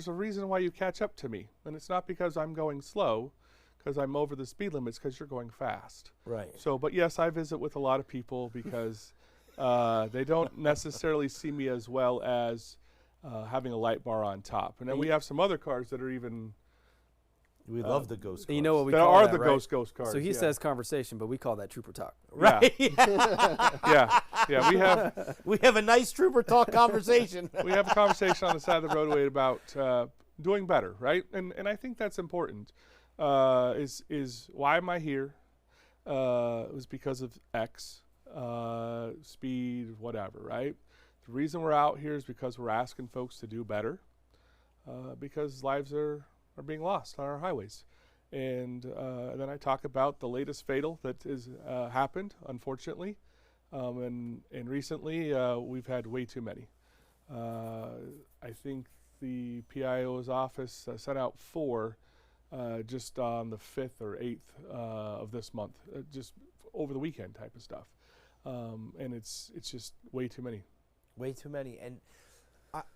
a reason why you catch up to me, and it's not because I'm going slow, because I'm over the speed limits, because you're going fast. Right. So, but yes, I visit with a lot of people because they don't necessarily see me as well as having a light bar on top. And then we have some other cars that are even. We love the ghost cars. And you know what we That call are that, the right? ghost cars. So he yeah. says conversation, but we call that trooper talk. Right. Yeah. We have We have a nice trooper talk conversation. we have a conversation on the side of the roadway about doing better, right? And I think that's important. Is why am I here? It was because of X, speed, whatever, right? The reason we're out here is because we're asking folks to do better, because lives are being lost on our highways. And then I talk about the latest fatal that has happened, unfortunately. And recently, we've had way too many. I think the PIO's office sent out 4 just on the 5th or 8th of this month, just over the weekend type of stuff. And it's just way too many. Way too many. And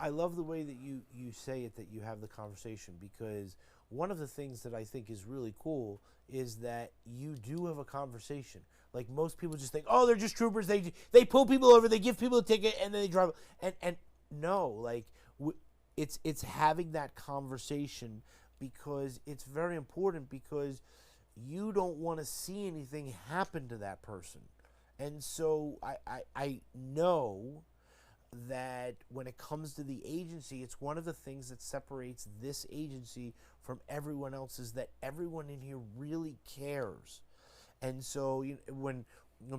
I love the way that you say it, that you have the conversation, because one of the things that I think is really cool is that you do have a conversation. Like most people just think, oh, they're just troopers. They pull people over, they give people a ticket, and then they drive. And no, like it's having that conversation, because it's very important, because you don't want to see anything happen to that person. And so I know that when it comes to the agency, it's one of the things that separates this agency from everyone else, is that everyone in here really cares. And so when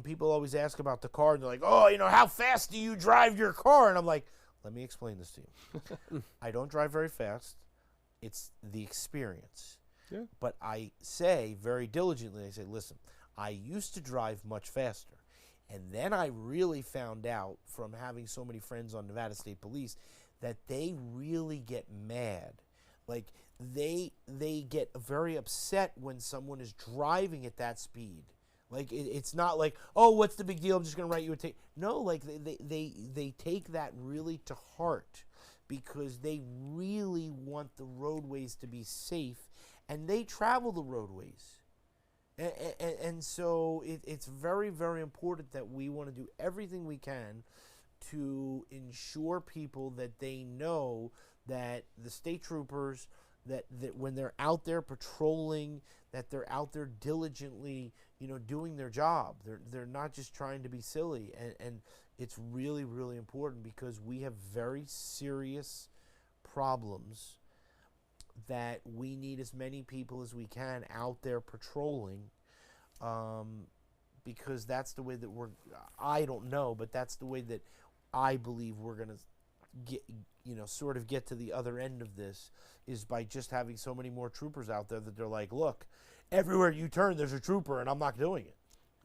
people always ask about the car, and they're like, oh, how fast do you drive your car? And I'm like, let me explain this to you. I don't drive very fast. It's the experience. Yeah. But I say very diligently, I say, listen, I used to drive much faster. And then I really found out from having so many friends on Nevada State Police that they really get mad. Like they get very upset when someone is driving at that speed. Like it's not like, oh, what's the big deal? I'm just going to write you a ticket. No, like they take that really to heart, because they really want the roadways to be safe, and they travel the roadways. And so it's very, very important that we want to do everything we can to ensure people that they know that the state troopers, that when they're out there patrolling, that they're out there diligently, doing their job. They're not just trying to be silly, and it's really, really important because we have very serious problems that we need as many people as we can out there patrolling, because that's the way that I don't know, but that's the way that I believe we're going to get, sort of get to the other end of this, is by just having so many more troopers out there that they're like, look, everywhere you turn, there's a trooper, and I'm not doing it.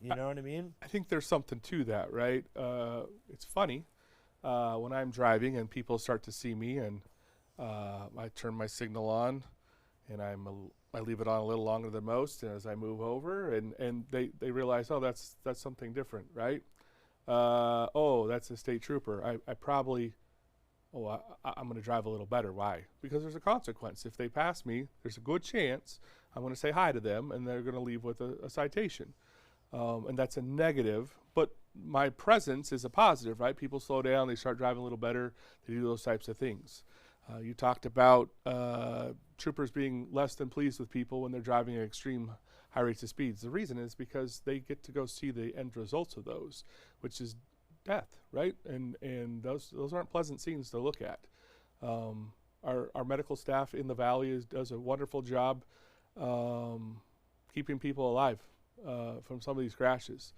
You know what I mean? I think there's something to that, right? It's funny when I'm driving and people start to see me, and I turn my signal on, and I leave it on a little longer than most, and as I move over, and they realize, oh, that's something different, right? Oh, that's a state trooper. I probably, I'm going to drive a little better. Why? Because there's a consequence. If they pass me, there's a good chance I'm going to say hi to them, and they're going to leave with a citation. And that's a negative, but my presence is a positive, right? People slow down, they start driving a little better, they do those types of things. You talked about troopers being less than pleased with people when they're driving at extreme high rates of speeds. The reason is because they get to go see the end results of those, which is death, right? And those aren't pleasant scenes to look at. Our medical staff in the Valley does a wonderful job keeping people alive from some of these crashes.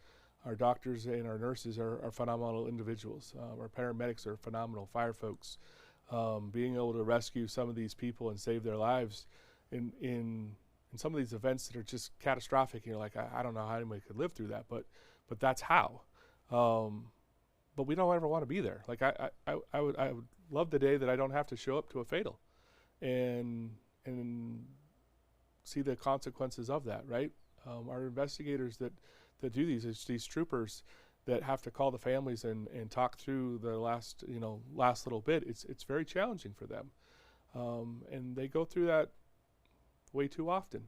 Our doctors and our nurses are phenomenal individuals. Our paramedics are phenomenal, fire folks. Being able to rescue some of these people and save their lives in some of these events that are just catastrophic. You're like, I don't know how anybody could live through that, but that's how. But we don't ever want to be there. Like I would love the day that I don't have to show up to a fatal and see the consequences of that, right? Our investigators that do these troopers that have to call the families and talk through the last little bit, it's very challenging for them. And they go through that way too often.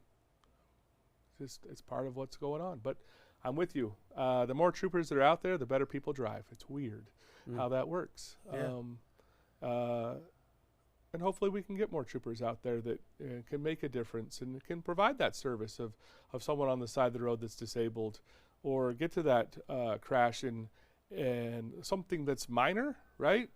It's part of what's going on. But I'm with you. The more troopers that are out there, the better people drive. It's weird how that works. Yeah. And hopefully we can get more troopers out there that can make a difference and can provide that service of someone on the side of the road that's disabled, or get to that crash and something that's minor, right?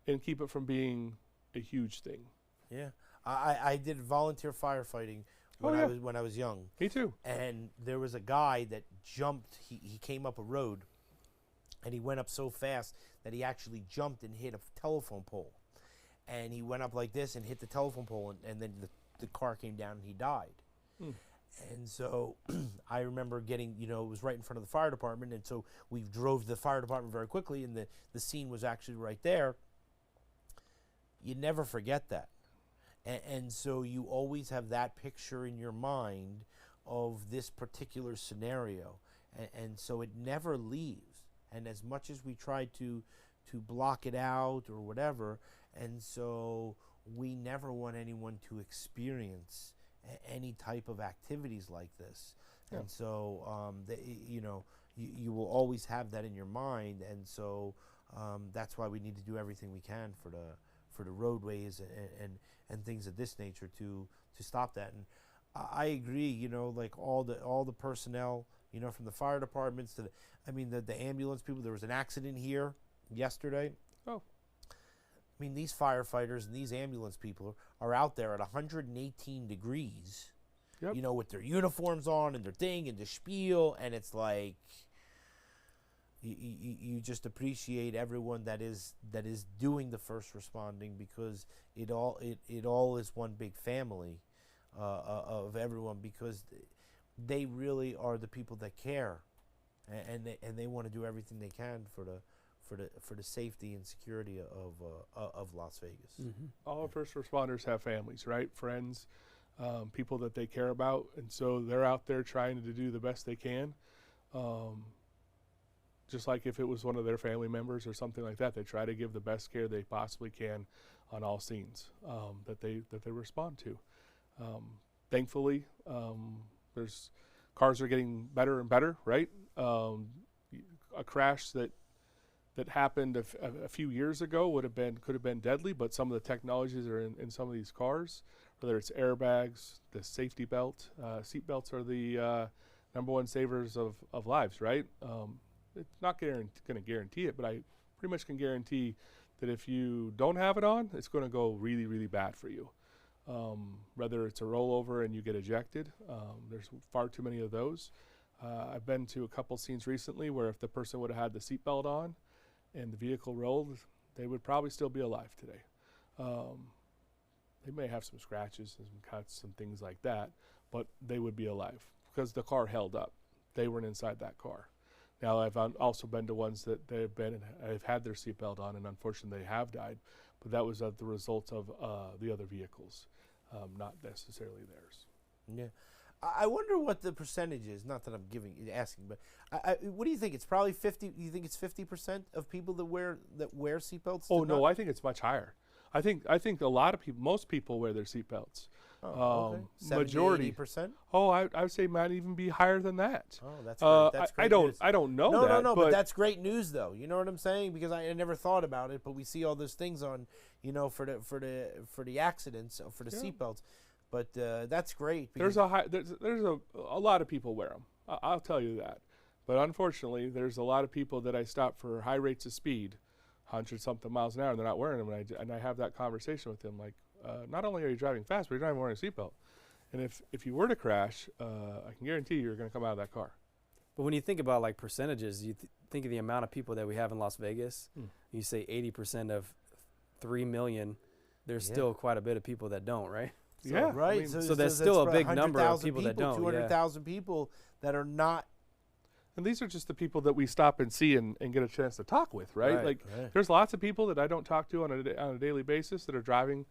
And keep it from being a huge thing. Yeah. I did volunteer firefighting when I was young. Me too. And there was a guy that jumped. He came up a road, and he went up so fast that he actually jumped and hit a telephone pole. And he went up like this and hit the telephone pole, and then the car came down and he died. And so I remember getting, it was right in front of the fire department, and so we drove to the fire department very quickly, and the scene was actually right there. You never forget that. And so you always have that picture in your mind of this particular scenario. And so it never leaves. And as much as we try to block it out or whatever, and so we never want anyone to experience any type of activities like this. Yeah. And so, you will always have that in your mind. And so that's why we need to do everything we can for the roadways and things of this nature to stop that. And I agree, like all the personnel, from the fire departments to the ambulance people. There was an accident here yesterday. Oh. I mean, these firefighters and these ambulance people are out there at 118 degrees, yep. With their uniforms on and their thing and the spiel, and it's like you just appreciate everyone that is doing the first responding, because it all is one big family of everyone, because they really are the people that care, and they want to do everything they can for the safety and security of Las Vegas. Mm-hmm. All our first responders have families, right? Friends, people that they care about, and so they're out there trying to do the best they can. Just like if it was one of their family members or something like that, they try to give the best care they possibly can on all scenes that they respond to. Thankfully, there's cars are getting better and better, right? A crash that that happened a few years ago could have been deadly, but some of the technologies that are in some of these cars, whether it's airbags, the safety belt, seat belts are the number one savers of lives, right? It's not going to guarantee it, but I pretty much can guarantee that if you don't have it on, it's going to go really, really bad for you. Whether it's a rollover and you get ejected, there's far too many of those. I've been to a couple scenes recently where if the person would have had the seatbelt on and the vehicle rolled, they would probably still be alive today. They may have some scratches and some cuts and things like that, but they would be alive because the car held up. They weren't inside that car. Now, I've also been to ones that they've been and have had their seatbelt on, and unfortunately they have died, but that was the result of the other vehicles, not necessarily theirs. Yeah. I wonder what the percentage is. Not that I'm asking, but what do you think? It's probably 50. You think it's 50% of people that wear seatbelts? Oh no, I think it's much higher. I think a lot of people, most people wear their seatbelts. Oh, okay. 70, Majority. 80%? Oh, I would say might even be higher than that. Oh, that's great. That's great news. I don't know No, that. no, but that's great news, though. You know what I'm saying? Because I never thought about it, but we see all those things on, for the accidents, for the seatbelts. But that's great. There's a lot of people wear them. I'll tell you that. But unfortunately, there's a lot of people that I stop for high rates of speed, 100-something miles an hour, and they're not wearing them. And I have that conversation with them, like, not only are you driving fast, but you're not even wearing a seatbelt. And if you were to crash, I can guarantee you're going to come out of that car. But when you think about like percentages, you think of the amount of people that we have in Las Vegas. You say 80% of 3 million. There's still quite a bit of people that don't, right? So, yeah, right. I mean, so there's still a big number of people that don't. 200,000 people that are not. And these are just the people that we stop and see and get a chance to talk with, right? Like, there's lots of people that I don't talk to on a daily basis that are driving.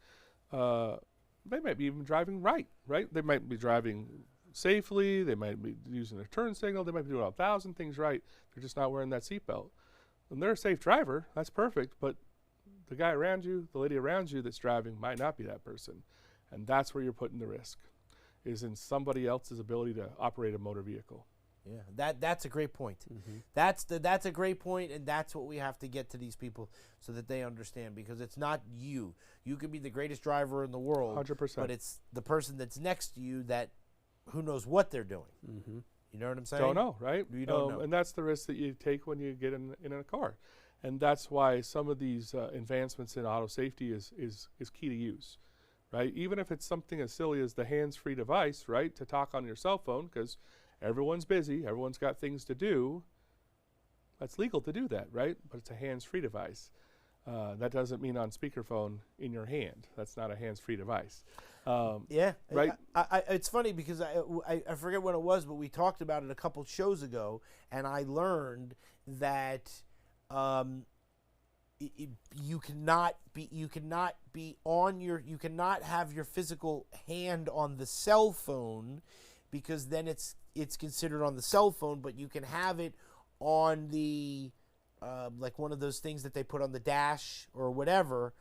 They might be even driving right? They might be driving safely. They might be using their turn signal. They might be doing 1,000 things right. They're just not wearing that seatbelt. And they're a safe driver. That's perfect. But the guy around you, the lady around you that's driving might not be that person. And that's where you're putting the risk, is in somebody else's ability to operate a motor vehicle. Yeah, that's a great point. That's a great point, and that's what we have to get to these people so that they understand, because it's not you. You could be the greatest driver in the world, 100%. but it's the person that's next to you that who knows what they're doing. You know what I'm saying? Don't know, right? You don't know. And that's the risk that you take when you get in a car. And that's why some of these advancements in auto safety is key to use. Right? Even if it's something as silly as the hands-free device, right, to talk on your cell phone, because everyone's busy, everyone's got things to do. That's legal to do that, right? But it's a hands-free device. That doesn't mean on speakerphone in your hand. That's not a hands-free device. Right? It's funny because I forget what it was, but we talked about it a couple shows ago, and I learned that you cannot have your physical hand on the cell phone, because then it's considered on the cell phone, but you can have it on the like one of those things that they put on the dash or whatever,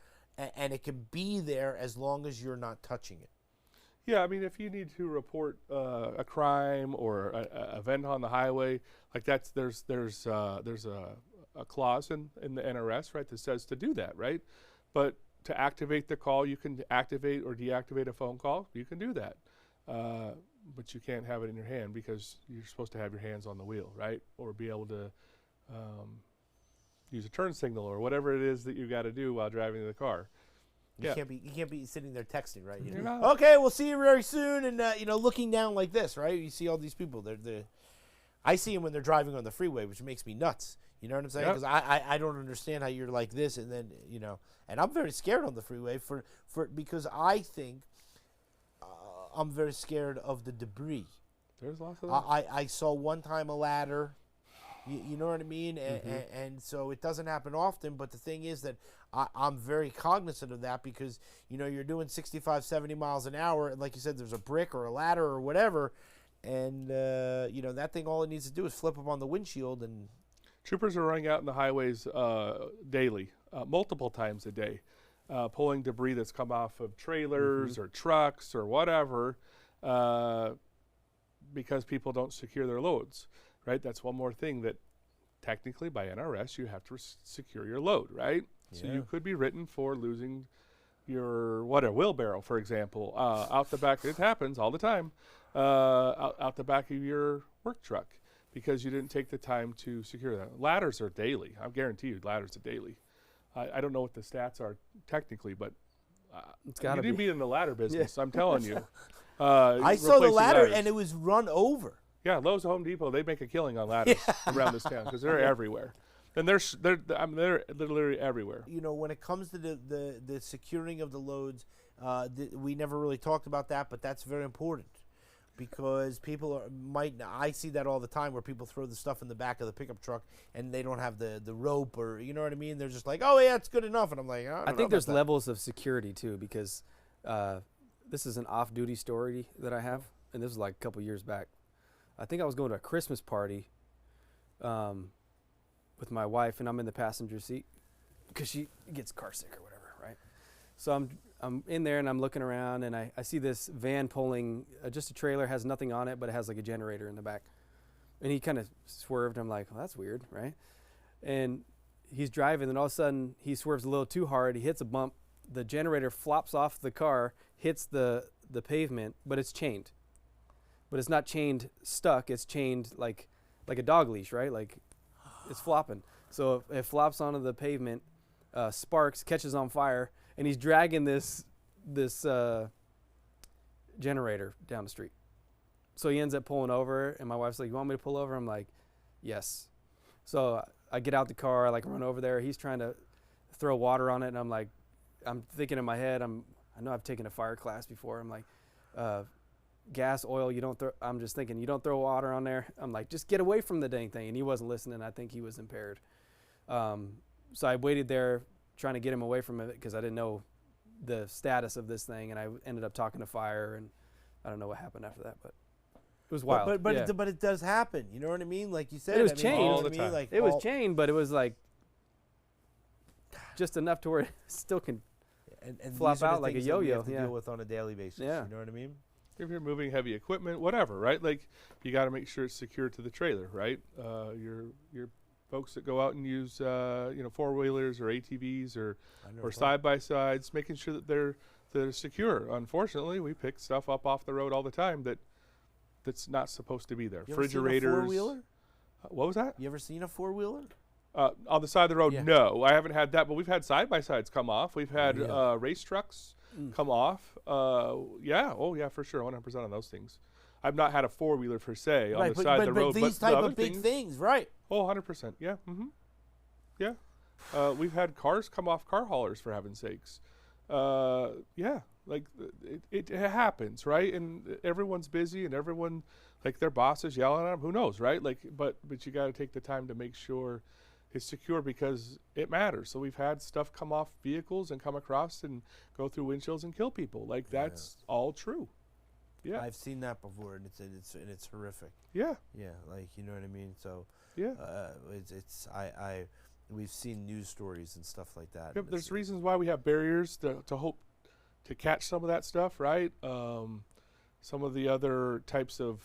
and it can be there as long as you're not touching it. Yeah, I mean, if you need to report a crime or a event on the highway, like there's a clause in the NRS, right, that says to do that, right? But to activate the call, you can activate or deactivate a phone call. You can do that. But you can't have it in your hand because you're supposed to have your hands on the wheel, right? Or be able to use a turn signal or whatever it is that you got to do while driving the car. You can't be sitting there texting, right? You're not. Okay, we'll see you very soon, and looking down like this, right? You see all these people. I see them when they're driving on the freeway, which makes me nuts. You know what I'm saying? Because I don't understand how you're like this, and then and I'm very scared on the freeway because I think I'm very scared of the debris. There's lots of that. I saw one time a ladder. You know what I mean? And so it doesn't happen often, but the thing is that I'm very cognizant of that because, you're doing 65, 70 miles an hour, and like you said, there's a brick or a ladder or whatever, and, that thing, all it needs to do is flip up on the windshield. And troopers are running out in the highways daily, multiple times a day, pulling debris that's come off of trailers or trucks or whatever because people don't secure their loads. Right, that's one more thing that technically by NRS, you have to secure your load, right? So Yeah. you could be written for losing your wheelbarrow, for example, out the back. It happens all the time, out the back of your work truck because you didn't take the time to secure that. Ladders are daily. I guarantee you, ladders are daily. I don't know what the stats are technically, but It's you gotta need to be. be in the ladder business. I'm telling you. I saw the replacing ladder ladders. and it was run over. Yeah, Lowe's, Home Depot, they make a killing on ladders around this town because they're everywhere, and they're they're literally everywhere. You know, when it comes to the securing of the loads, we never really talked about that, but that's very important because people I see that all the time where people throw the stuff in the back of the pickup truck and they don't have the rope, or you know what I mean. They're just like, oh yeah, it's good enough, and I'm like, I think there's levels of security too, because this is an off-duty story that I have, and this was like a couple years back. I think I was going to a Christmas party with my wife, and I'm in the passenger seat because she gets car sick or whatever, right? So I'm in there and I'm looking around, and I see this van pulling just a trailer, has nothing on it, but it has like a generator in the back. And he kind of swerved. I'm like, well, that's weird, right? And he's driving, and all of a sudden he swerves a little too hard. He hits a bump. The generator flops off the car, hits the pavement, but it's chained. But it's not chained stuck. It's chained like a dog leash, right? Like it's flopping. So it flops onto the pavement, sparks, catches on fire, and he's dragging this generator down the street. So he ends up pulling over, and my wife's like, "You want me to pull over?" I'm like, "Yes." So I get out the car, I like run over there. He's trying to throw water on it, and I'm thinking in my head, I know I've taken a fire class before. I'm like, gas, oil, you don't throw. I'm just thinking, you don't throw water on there. I'm like, just get away from the dang thing. And he wasn't listening. I think he was impaired. So I waited there trying to get him away from it because I didn't know the status of this thing, and I ended up talking to fire, and I don't know what happened after that, but it was wild. But yeah. it does happen. You know what I mean? Like you said, It was I mean, chained. you know All what the I mean? time. Like It was chained, but it was like just enough to where it still can. and flop these are the out like a things that we yo-yo, have to yeah. deal with on a daily basis. Yeah. You know what I mean? If you're moving heavy equipment, whatever, right? Like you got to make sure it's secured to the trailer, right? Your folks that go out and use 4-wheelers or ATVs or side by sides, making sure that they're secure. Unfortunately, we pick stuff up off the road all the time that's not supposed to be there. You ever seen a Refrigerators. four-wheeler? What was that? You ever seen a 4-wheeler? On the side of the road, Yeah. no, I haven't had that. But we've had side by sides come off. We've had Yeah. race trucks come off. Yeah, for sure, 100% on those things. I've not had a 4-wheeler per se on the side of the road, but but these the type other of big things, things, right? Oh, 100%. Yeah. Mm-hmm. Yeah. We've had cars come off car haulers, for heaven's sakes. Yeah. Like it happens, right? And everyone's busy, and everyone, like their boss is yelling at them. Who knows, right? Like, but you got to take the time to make sure it's secure because it matters. So we've had stuff come off vehicles and come across and go through windshields and kill people. Like that's all true. Yeah. I've seen that before, and it's horrific. Yeah. Yeah, like you know what I mean. So Yeah. we've seen news stories and stuff like that. Yep, and there's it's- reasons why we have barriers to hope to catch some of that stuff, right? Some of the other types of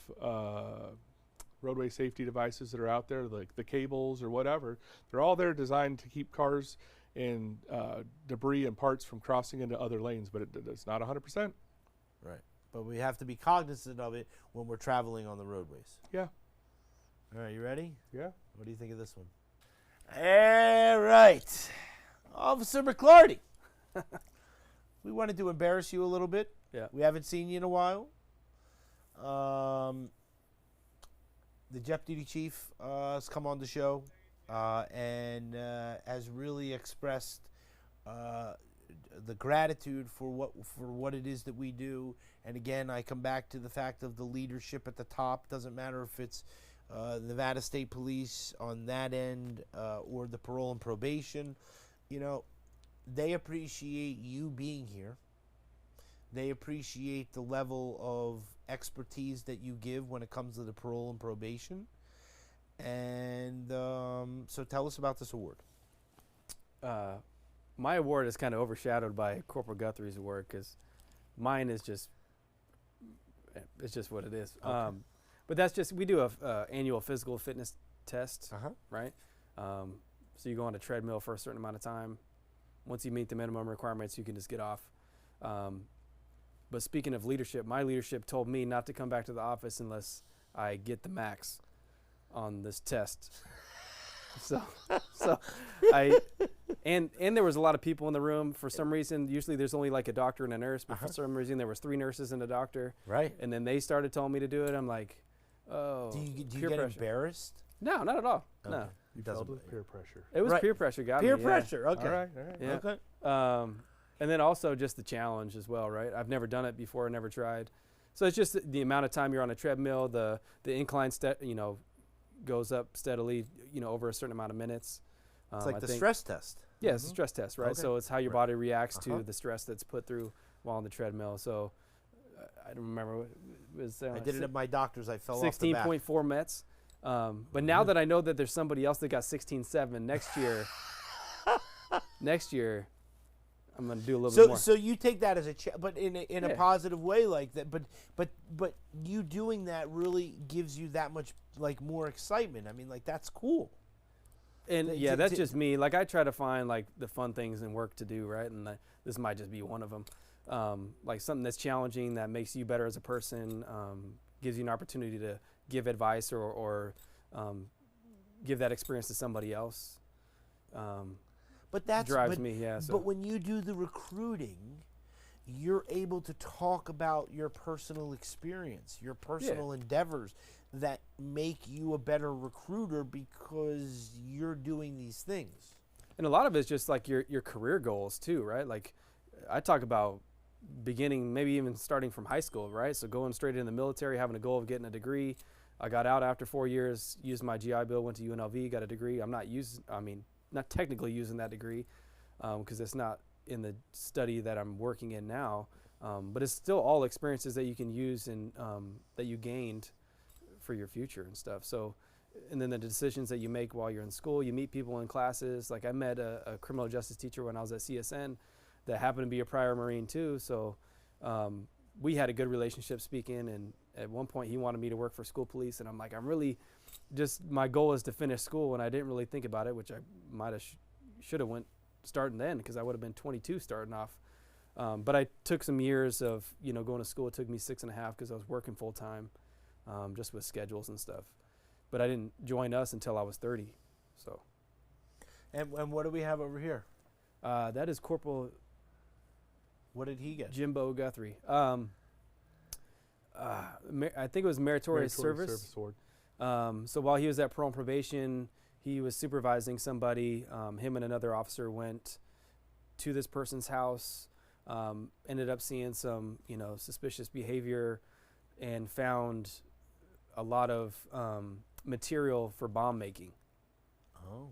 roadway safety devices that are out there, like the cables or whatever, they're all there designed to keep cars and debris and parts from crossing into other lanes, but it's not 100%. Right. But we have to be cognizant of it when we're traveling on the roadways. Yeah, All right, you ready? yeah. What do you think of this one? All right. Officer McClarty. We wanted to embarrass you a little bit. Yeah. We haven't seen you in a while. The deputy chief has come on the show and has really expressed the gratitude for what it is that we do. And again, I come back to the fact of the leadership at the top. Doesn't matter if it's Nevada State Police on that end or the parole and probation. You know, they appreciate you being here. They appreciate the level of expertise that you give when it comes to the parole and probation. And so tell us about this award. My award is kind of overshadowed by Corporal Guthrie's award because mine is just what it is. Okay. But that's just, we do a annual physical fitness test, Uh-huh. right? So you go on a treadmill for a certain amount of time. Once you meet the minimum requirements, you can just get off. But speaking of leadership, my leadership told me not to come back to the office unless I get the max on this test. so and there was a lot of people in the room for some reason. Usually there's only like a doctor and a nurse, but for some reason there was 3 nurses and a doctor. Right. And then they started telling me to do it. I'm like, oh, Do you peer get pressure. embarrassed? No, not at all. Okay. No, You Doesn't felt it? Peer pressure. it was Right. peer pressure. Got Peer me, yeah. pressure. Okay. All right. All right. Yeah. Okay. And then also just the challenge as well, right? I've never done it before, never tried. So it's just the amount of time you're on a treadmill, the incline goes up steadily, over a certain amount of minutes. It's like I the think- stress test. Yeah, it's a stress test, right? Okay. So it's how your Right. body reacts Uh-huh. to the stress that's put through while on the treadmill. So I don't remember what it was. I did it at my doctor's. I fell off the back. 16.4 METs. But now that I know that there's somebody else that got 16.7 next year, I'm gonna do a little bit more. So you take that as a but in a Yeah. positive way like that. But you doing that really gives you that much like more excitement. I mean, like that's cool. And Th- yeah, th- that's th- just me. Like I try to find like the fun things in work to do, right? And this might just be one of them. Like something that's challenging that makes you better as a person, gives you an opportunity to give advice or give that experience to somebody else. But that's Drives me, yeah. So But when you do the recruiting, you're able to talk about your personal experience, your personal endeavors that make you a better recruiter because you're doing these things. and a lot of it's just like your career goals too, right? Like I talk about beginning, maybe even starting from high school, right? So going straight into the military, having a goal of getting a degree. I got out after 4 years, used my GI Bill, went to UNLV, got a degree. I'm not technically using that degree because it's not in the study that I'm working in now. But it's still all experiences that you can use and that you gained for your future and stuff. So, and then the decisions that you make while you're in school, you meet people in classes. Like I met a criminal justice teacher when I was at CSN that happened to be a prior Marine too. So we had a good relationship speaking, and at one point he wanted me to work for school police, and I'm like, I'm really just, my goal is to finish school, and I didn't really think about it, which I might have should have went starting then because I would have been 22 starting off. But I took some years of going to school. It took me 6.5 because I was working full time, just with schedules and stuff. But I didn't join us until I was 30. So And what do we have over here? that is Corporal What did he get? Jimbo Guthrie. I think it was meritorious service. Award. So while he was at parole and probation, he was supervising somebody. Him and another officer went to this person's house, ended up seeing some, suspicious behavior, and found a lot of material for bomb making. Oh.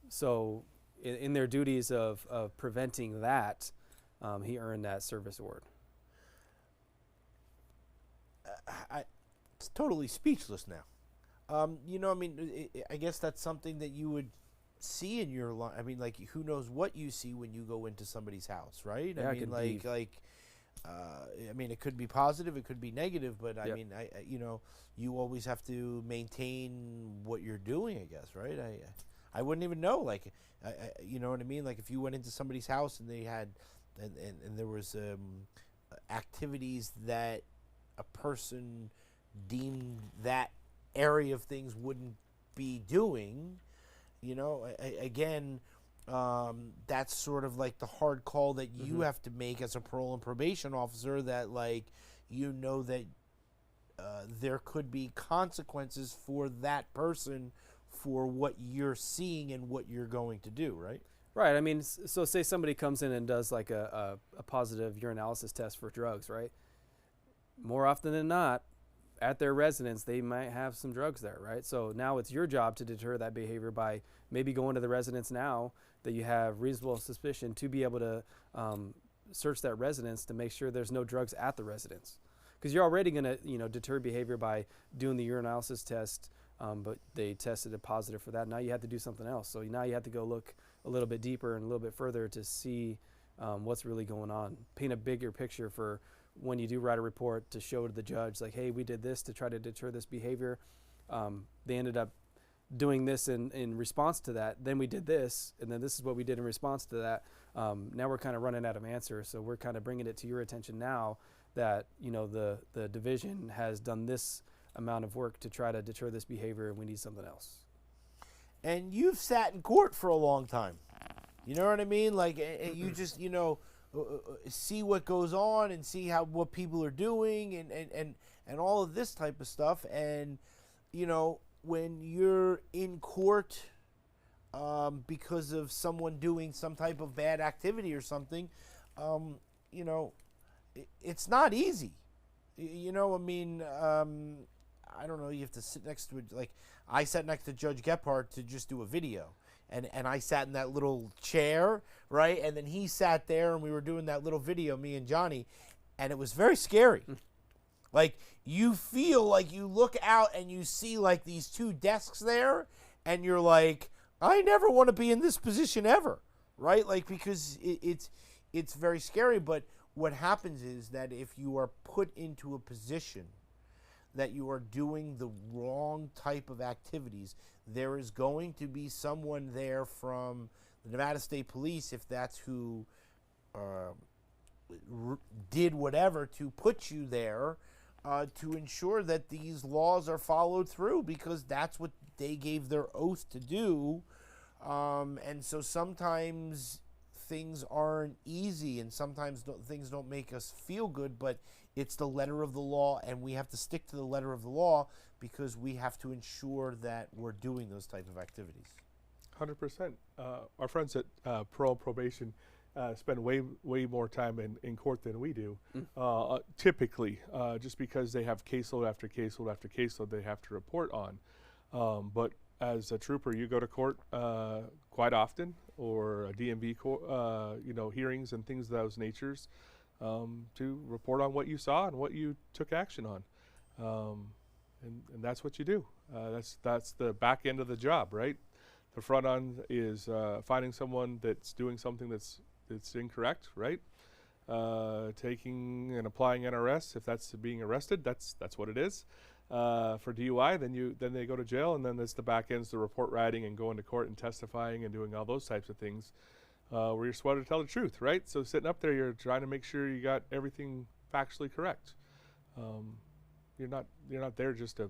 So in their duties of preventing that, he earned that service award. It's totally speechless now. I guess that's something that you would see in your life. I mean, like, who knows what you see when you go into somebody's house, right? Yeah, I it mean, could be- it could be positive, it could be negative, but I Yep. mean, you always have to maintain what you're doing, I guess, right? I wouldn't even know, like, you know what I mean? Like, if you went into somebody's house and they had, and there was activities that a person deemed that area of things wouldn't be doing, that's sort of like the hard call that you have to make as a parole and probation officer, that like that there could be consequences for that person for what you're seeing and what you're going to do, right? Right. I mean, so say somebody comes in and does like a positive urinalysis test for drugs, right? More often than not, at their residence, they might have some drugs there, right? So now it's your job to deter that behavior by maybe going to the residence now that you have reasonable suspicion to be able to search that residence to make sure there's no drugs at the residence. Because you're already going to, deter behavior by doing the urinalysis test, but they tested it positive for that. Now you have to do something else. So now you have to go look a little bit deeper and a little bit further to see what's really going on. Paint a bigger picture for when you do write a report to show to the judge, like, hey, we did this to try to deter this behavior. They ended up doing this in response to that. Then we did this, and then this is what we did in response to that. Now we're kind of running out of answers, so we're kind of bringing it to your attention now that, you know, the division has done this amount of work to try to deter this behavior, and we need something else. And you've sat in court for a long time. You know what I mean? Like, you just, you know, see what goes on and see what people are doing and all of this type of stuff. And, you know, when you're in court because of someone doing some type of bad activity or something, you know, it's not easy. You know, I mean, I don't know, you have to sit next to it. Like, I sat next to Judge Gephardt to just do a video. And I sat in that little chair, right? And then he sat there and we were doing that little video, me and Johnny, and it was very scary. Like, you feel like you look out and you see like these two desks there, and you're like, I never want to be in this position ever, right? Like, because it's very scary. But what happens is that if you are put into a position that you are doing the wrong type of activities, there is going to be someone there from the Nevada State Police, if that's who did whatever to put you there, to ensure that these laws are followed through, because that's what they gave their oath to do. And so sometimes things aren't easy, and sometimes things don't make us feel good, but it's the letter of the law, and we have to stick to the letter of the law because we have to ensure that we're doing those type of activities. 100%. Our friends at Parole and Probation spend way more time in court than we do. Typically, just because they have caseload after caseload after caseload they have to report on. But as a trooper, you go to court quite often, or a DMV hearings and things of those natures, to report on what you saw and what you took action on. And that's what you do. That's the back end of the job, right? The front end is finding someone that's doing something that's incorrect, right? Taking and applying NRS, if that's being arrested, that's what it is. For DUI, then they go to jail, and then there's the back end's the report writing and going to court and testifying and doing all those types of things, where you're supposed to tell the truth, right? So sitting up there, you're trying to make sure you got everything factually correct. You're not there just to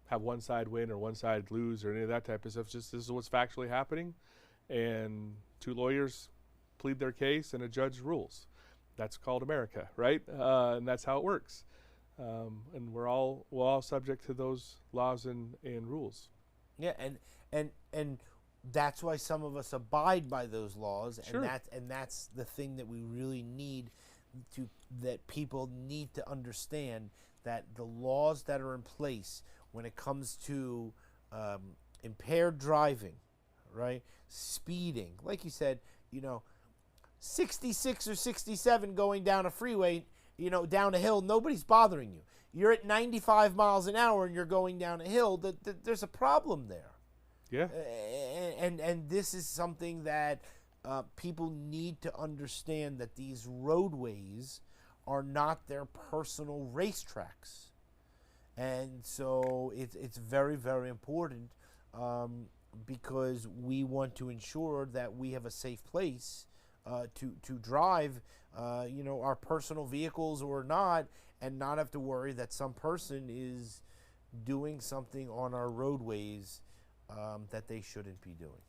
have one side win or one side lose or any of that type of stuff. Just this is what's factually happening, and two lawyers plead their case and a judge rules. That's called America, right? And that's how it works. And we're all subject to those laws and rules. Yeah, and that's why some of us abide by those laws, Sure. and that's the thing that we really need that people need to understand, that the laws that are in place when it comes to impaired driving, right, speeding, like you said, 66 or 67 going down a freeway, down a hill, nobody's bothering you. You're at 95 miles an hour and you're going down a hill. There's a problem there. Yeah. And this is something that people need to understand, that these roadways are not their personal racetracks. And so it's very, very important, because we want to ensure that we have a safe place to drive, our personal vehicles or not, and not have to worry that some person is doing something on our roadways that they shouldn't be doing.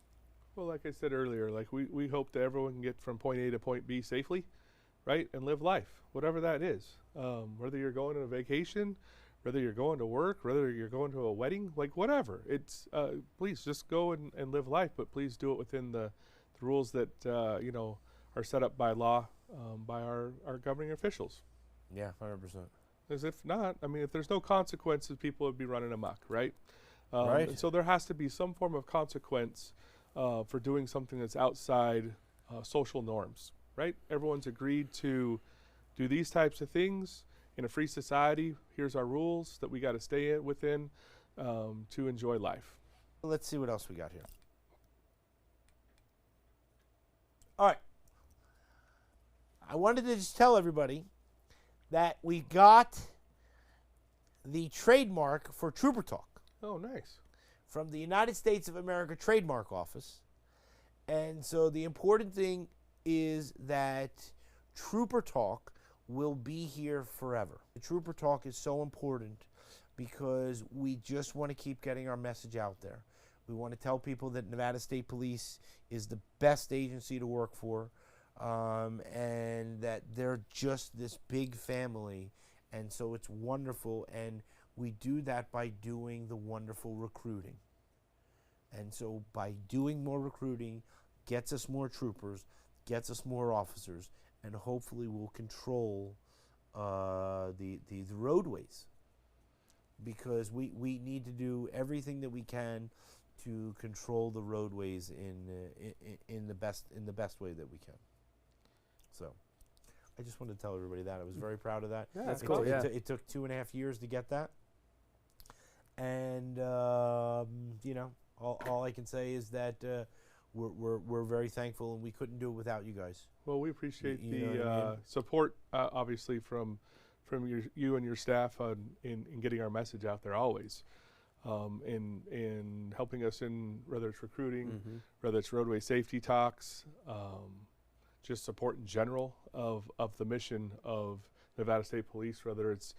Well, like I said earlier, like we hope that everyone can get from point A to point B safely, right, and live life, whatever that is. Whether you're going on a vacation, whether you're going to work, whether you're going to a wedding, like whatever. It's please just go and live life, but please do it within the rules that are set up by law, by our governing officials. Yeah, 100%. As if not, if there's no consequences, people would be running amok, right? Right. And so there has to be some form of consequence for doing something that's outside social norms, right? Everyone's agreed to do these types of things in a free society. Here's our rules that we got to stay within to enjoy life. Let's see what else we got here. All right. I wanted to just tell everybody that we got the trademark for Trooper Talk. Oh, nice. from the United States of America Trademark Office. And so the important thing is that Trooper Talk will be here forever. The Trooper Talk is so important because we just want to keep getting our message out there. We want to tell people that Nevada State Police is the best agency to work for, and that they're just this big family. And so it's wonderful, and we do that by doing the wonderful recruiting. And so by doing more recruiting gets us more troopers, gets us more officers, and hopefully we'll control the roadways, because we need to do everything that we can to control the roadways in the best way that we can. So I just wanted to tell everybody that. I was very proud of that. Yeah, that's It cool. took- Yeah. It took 2.5 years to get that. And, you know, all I can say is that we're very thankful, and we couldn't do it without you guys. Well, we appreciate You know what I mean? support, obviously, from you and your staff in getting our message out there always, in helping us in whether it's recruiting, Mm-hmm. whether it's roadway safety talks, just support in general of the mission of Nevada State Police, whether it's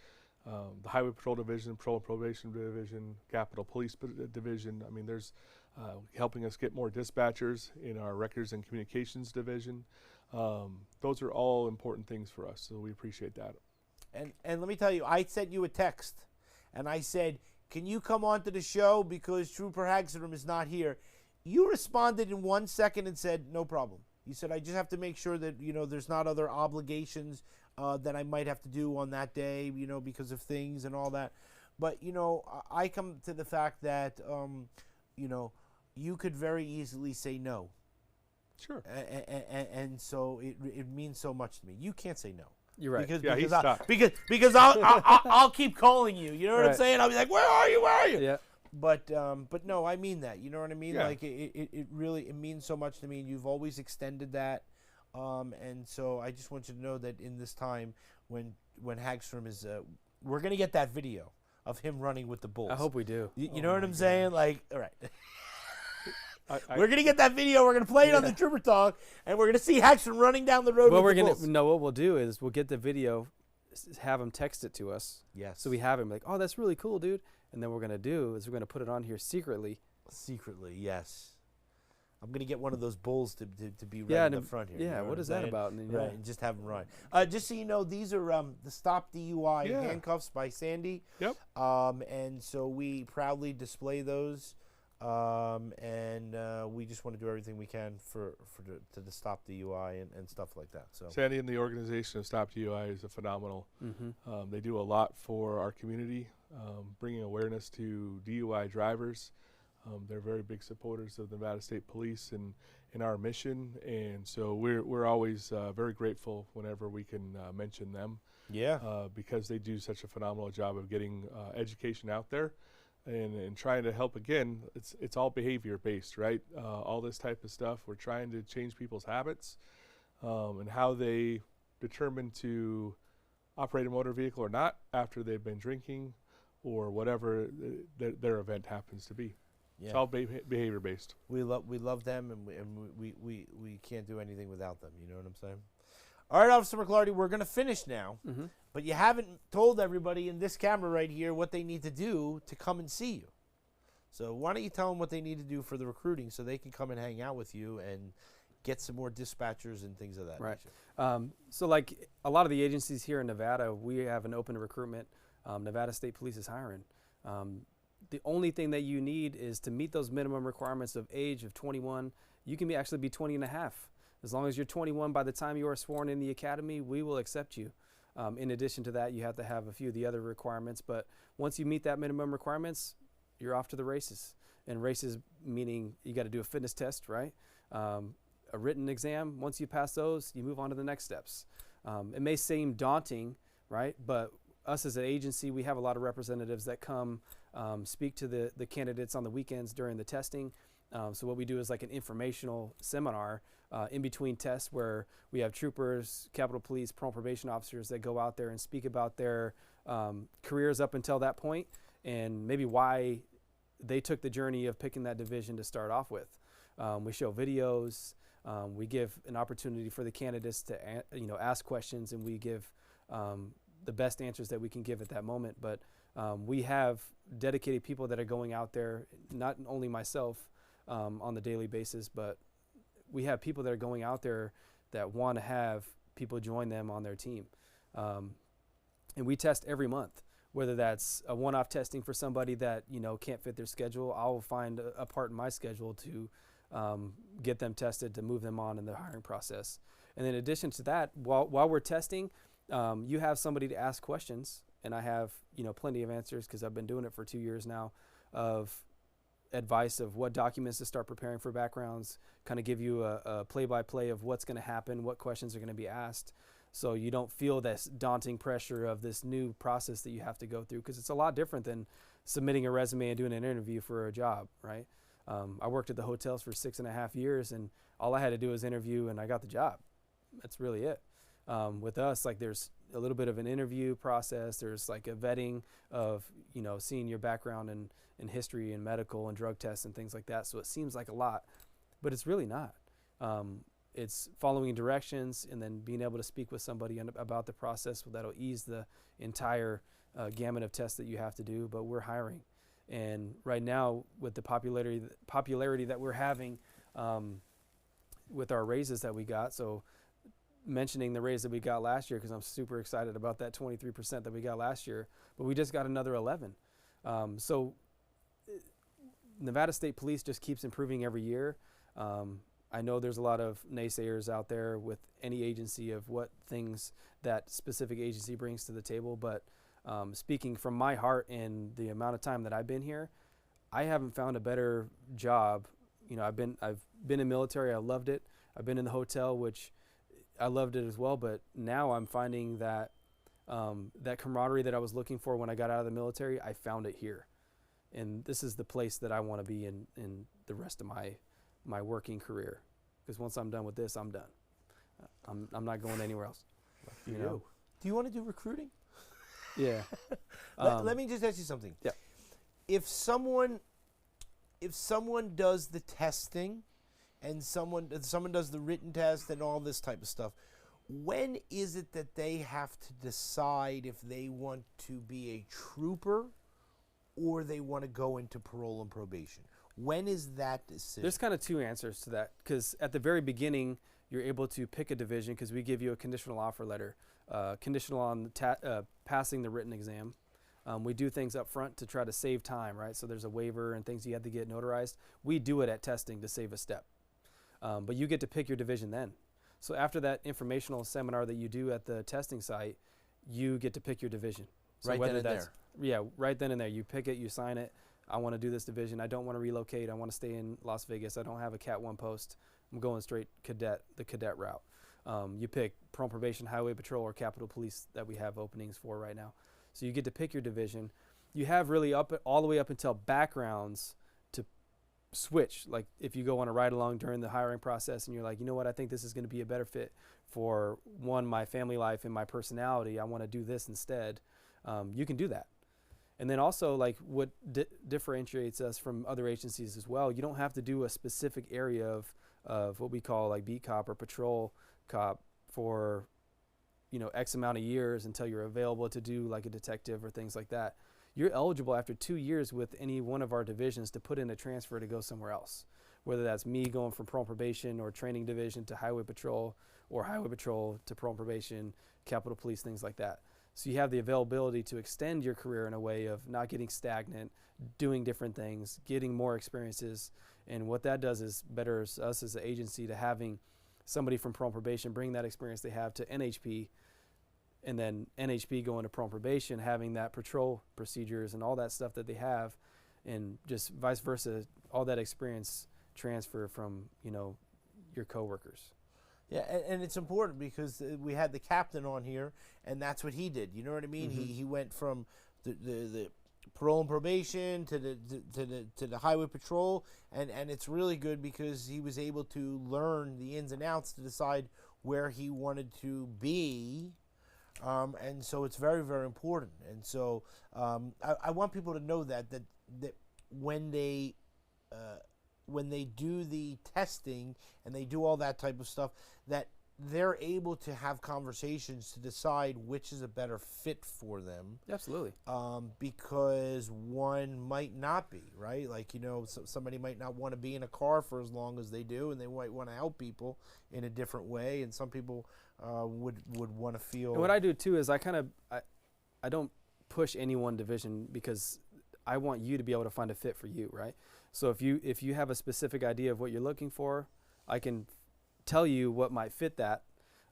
the Highway Patrol Division, Patrol and Probation Division, Capitol Police Division. I mean, there's helping us get more dispatchers in our Records and Communications Division. Those are all important things for us, so we appreciate that. And let me tell you, I sent you a text, and I said, can you come on to the show because Trooper Hagstrom is not here? You responded in 1 second and said, no problem. You said, I just have to make sure that, you know, there's not other obligations that I might have to do on that day, you know, because of things and all that. But, you know, I come to the fact that, you know, you could very easily say no. Sure. And so it means so much to me. You can't say no. You're right. Because, Yeah, he because, stopped. because I'll keep calling you. You know what I'm Right. saying? I'll be like, where are you? Where are you? Yeah. But no, I mean that. You know what I mean? Yeah. Like it really means so much to me, and you've always extended that. And so I just want you to know that in this time when Hagstrom is, we're gonna get that video of him running with the bulls. I hope we do. You know what I'm saying? Like, all right. I- We're gonna get that video. We're gonna play it on the Trooper Talk, and we're gonna see Hagstrom running down the road What with we're the gonna bulls. no. What we'll do is we'll get the video, have him text it to us, Yes. so we have him like, oh, that's really cool, dude. And then what we're gonna do is we're gonna put it on here secretly. Secretly, yes. I'm gonna get one of those bulls to be right Yeah, in the and front here. yeah, you know what I'm is that saying? about? And then, Right, yeah. and just have them run. Just so you know, these are the Stop DUI Yeah. handcuffs by Sandy. Yep. And so we proudly display those, and we just want to do everything we can to stop DUI and stuff like that. So Sandy and the organization of Stop DUI is a phenomenal. Mm-hmm. They do a lot for our community, bringing awareness to DUI drivers. They're very big supporters of the Nevada State Police and in our mission, and so we're always very grateful whenever we can mention them, yeah, because they do such a phenomenal job of getting education out there and trying to help. Again, it's all behavior based, right? All this type of stuff. We're trying to change people's habits and how they determine to operate a motor vehicle or not after they've been drinking or whatever their event happens to be. yeah. It's all behavior based. We love them, and we can't do anything without them. You know what I'm saying? All right, Officer McClarty, we're gonna finish now. Mm-hmm. But you haven't told everybody in this camera right here what they need to do to come and see you. So why don't you tell them what they need to do for the recruiting so they can come and hang out with you and get some more dispatchers and things of that Right. nature. So like a lot of the agencies here in Nevada, we have an open recruitment. Nevada State Police is hiring. The only thing that you need is to meet those minimum requirements of age of 21. You can actually be 20 and a half. As long as you're 21 by the time you are sworn in the academy, we will accept you. In addition to that, you have to have a few of the other requirements. But once you meet that minimum requirements, you're off to the races. And races meaning you got to do a fitness test, right? A written exam. Once you pass those, you move on to the next steps. It may seem daunting, right? But us as an agency, we have a lot of representatives that come speak to the candidates on the weekends during the testing. So what we do is like an informational seminar in between tests where we have troopers, Capitol Police, parole probation officers that go out there and speak about their careers up until that point and maybe why they took the journey of picking that division to start off with. We show videos. We give an opportunity for the candidates to ask questions, and we give the best answers that we can give at that moment. But we have dedicated people that are going out there, not only myself on the daily basis, but we have people that are going out there that want to have people join them on their team. And we test every month, whether that's a one-off testing for somebody that can't fit their schedule. I'll find a part in my schedule to get them tested to move them on in the hiring process. And in addition to that, while we're testing, you have somebody to ask questions, and I have plenty of answers because I've been doing it for 2 years now, of advice of what documents to start preparing for backgrounds, kind of give you a play-by-play of what's going to happen, what questions are going to be asked, so you don't feel this daunting pressure of this new process that you have to go through, because it's a lot different than submitting a resume and doing an interview for a job, right? I worked at the hotels for 6.5 years, and all I had to do was interview, and I got the job. That's really it. With us, like, there's a little bit of an interview process. There's like a vetting of, seeing your background in history and medical and drug tests and things like that. So it seems like a lot, but it's really not. It's following directions and then being able to speak with somebody about the process that'll ease the entire gamut of tests that you have to do. But we're hiring. And right now, with the popularity that we're having with our raises that we got, so mentioning the raise that we got last year, because I'm super excited about that 23% that we got last year, but we just got another 11. So Nevada State Police just keeps improving every year. I know there's a lot of naysayers out there with any agency of what things that specific agency brings to the table, but speaking from my heart and the amount of time that I've been here, I haven't found a better job. I've been in military, I loved it. I've been in the hotel, which I loved it as well, but now I'm finding that that camaraderie that I was looking for when I got out of the military, I found it here. And this is the place that I want to be in the rest of my working career. Because once I'm done with this, I'm done. I'm not going anywhere else. You know? Do you want to do recruiting? Yeah. Let me just ask you something. Yeah. If someone does the testing and someone does the written test and all this type of stuff, when is it that they have to decide if they want to be a trooper or they want to go into parole and probation? When is that decision? There's kind of two answers to that, because at the very beginning, you're able to pick a division because we give you a conditional offer letter, conditional on passing the written exam. We do things up front to try to save time, right? So there's a waiver and things you have to get notarized. We do it at testing to save a step. But you get to pick your division then. So after that informational seminar that you do at the testing site, you get to pick your division. So Right then and there. Yeah, right then and there. You pick it, you sign it. I want to do this division. I don't want to relocate. I want to stay in Las Vegas. I don't have a Cat 1 post. I'm going straight the cadet route. You pick Parole and Probation, Highway Patrol, or Capitol Police that we have openings for right now. So you get to pick your division. You have really all the way up until backgrounds to switch. Like if you go on a ride along during the hiring process and you're like, you know what, I think this is going to be a better fit for my family life and my personality. I want to do this instead. You can do that. And then also, like, what differentiates us from other agencies as well, you don't have to do a specific area of what we call like beat cop or patrol cop for, X amount of years until you're available to do like a detective or things like that. You're eligible after 2 years with any one of our divisions to put in a transfer to go somewhere else, whether that's me going from Parole and Probation or Training Division to Highway Patrol, or Highway Patrol to Parole and Probation, Capitol Police, things like that. So you have the availability to extend your career in a way of not getting stagnant, doing different things, getting more experiences. And what that does is betters us as an agency to having somebody from Parole and Probation bring that experience they have to NHP, and then NHP going to Parole and Probation, having that patrol procedures and all that stuff that they have, and just vice versa, all that experience transfer from, your coworkers. Yeah, and it's important because we had the captain on here, and that's what he did. You know what I mean? Mm-hmm. He went from the Parole and Probation to the Highway Patrol, and it's really good because he was able to learn the ins and outs to decide where he wanted to be, and so it's very, very important. And so I want people to know that when they do the testing and they do all that type of stuff, that they're able to have conversations to decide which is a better fit for them. Absolutely. Because one might not be, right? Like, somebody might not want to be in a car for as long as they do, and they might want to help people in a different way, and some people would want to feel. And what I do too is I don't push any one division, because I want you to be able to find a fit for you, right? So if you have a specific idea of what you're looking for, I can tell you what might fit that.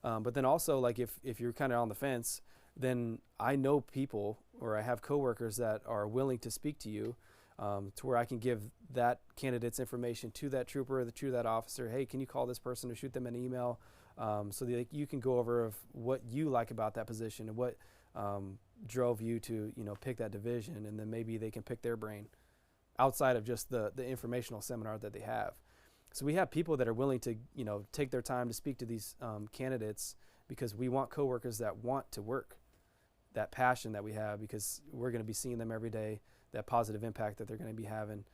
But then also, like, if you're kind of on the fence, then I know people, or I have coworkers that are willing to speak to you, to where I can give that candidate's information to that trooper or to that officer. Hey, can you call this person or shoot them an email, so that you can go over of what you like about that position and what drove you to pick that division, and then maybe they can pick their brain outside of just the informational seminar that they have. So we have people that are willing to take their time to speak to these candidates, because we want coworkers that want to work, that passion that we have, because we're going to be seeing them every day, that positive impact that they're going to be having.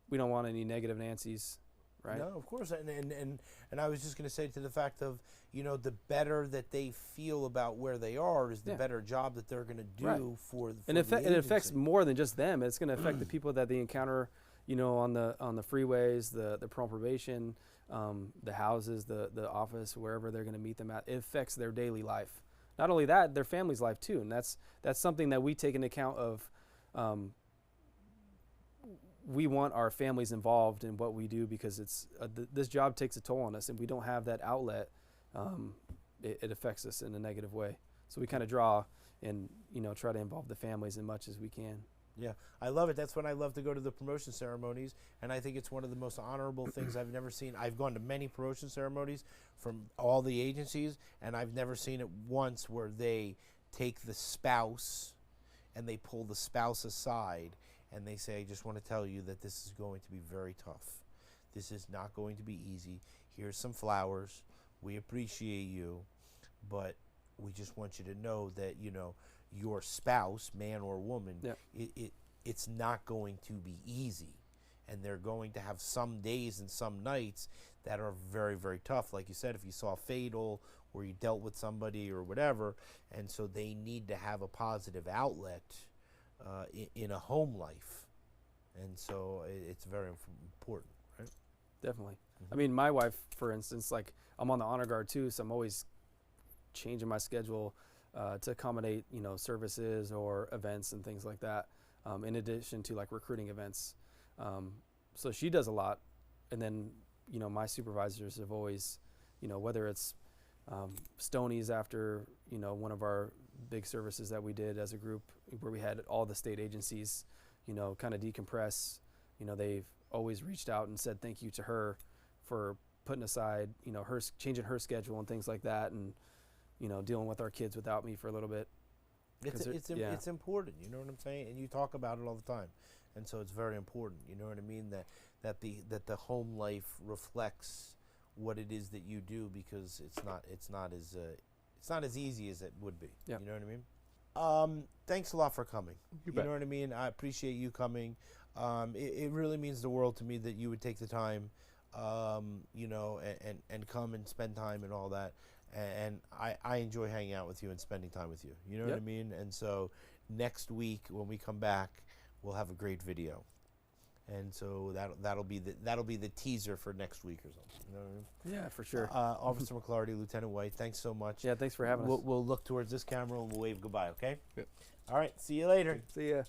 We don't want any negative Nancy's, right? No, of course, and I was just going to say, to the fact of the better that they feel about where they are is the better job that they're going to do for and the it affects agency. more than just them. It's going to affect the people that they encounter, on the freeways, the probation, the houses, the office, wherever they're going to meet them at. It affects their daily life. Not only that, their family's life too, and that's something that we take into account of. We want our families involved in what we do, because it's this job takes a toll on us, and we don't have that outlet. It affects us in a negative way. So we kind of draw and try to involve the families as much as we can. Yeah, I love it. That's when I love to go to the promotion ceremonies, and I think it's one of the most honorable things I've never seen. I've gone to many promotion ceremonies from all the agencies, and I've never seen it once where they take the spouse and they pull the spouse aside and they say, I just want to tell you that this is going to be very tough. This is not going to be easy. Here's some flowers. We appreciate you, but we just want you to know that, your spouse, man or woman, it's not going to be easy. And they're going to have some days and some nights that are very, very tough. Like you said, if you saw fatal or you dealt with somebody or whatever, and so they need to have a positive outlet in a home life. And so it's very important, right? Definitely. I mean, my wife, for instance, like, I'm on the honor guard too, so I'm always changing my schedule to accommodate, services or events and things like that, in addition to like recruiting events. So she does a lot. And then, my supervisors have always, whether it's Stonies after, one of our big services that we did as a group where we had all the state agencies, kind of decompress, they've always reached out and said thank you to her for putting aside, her changing her schedule and things like that, and dealing with our kids without me for a little bit. It's important, you know what I'm saying? And you talk about it all the time, and so it's very important. You know what I mean? That the home life reflects what it is that you do, because it's not as easy as it would be. Yeah. You know what I mean? Thanks a lot for coming. You bet. know what I mean? I appreciate you coming. It really means the world to me that you would take the time, and come and spend time and all that. And I enjoy hanging out with you and spending time with you. You know what I mean? And so next week when we come back, we'll have a great video. And so that'll be the teaser for next week or something. You know what I mean? Yeah, for sure. Officer McClarty, Lieutenant White, thanks so much. Yeah, thanks for having us. We'll look towards this camera and we'll wave goodbye, okay? Yep. All right, see you later. See ya.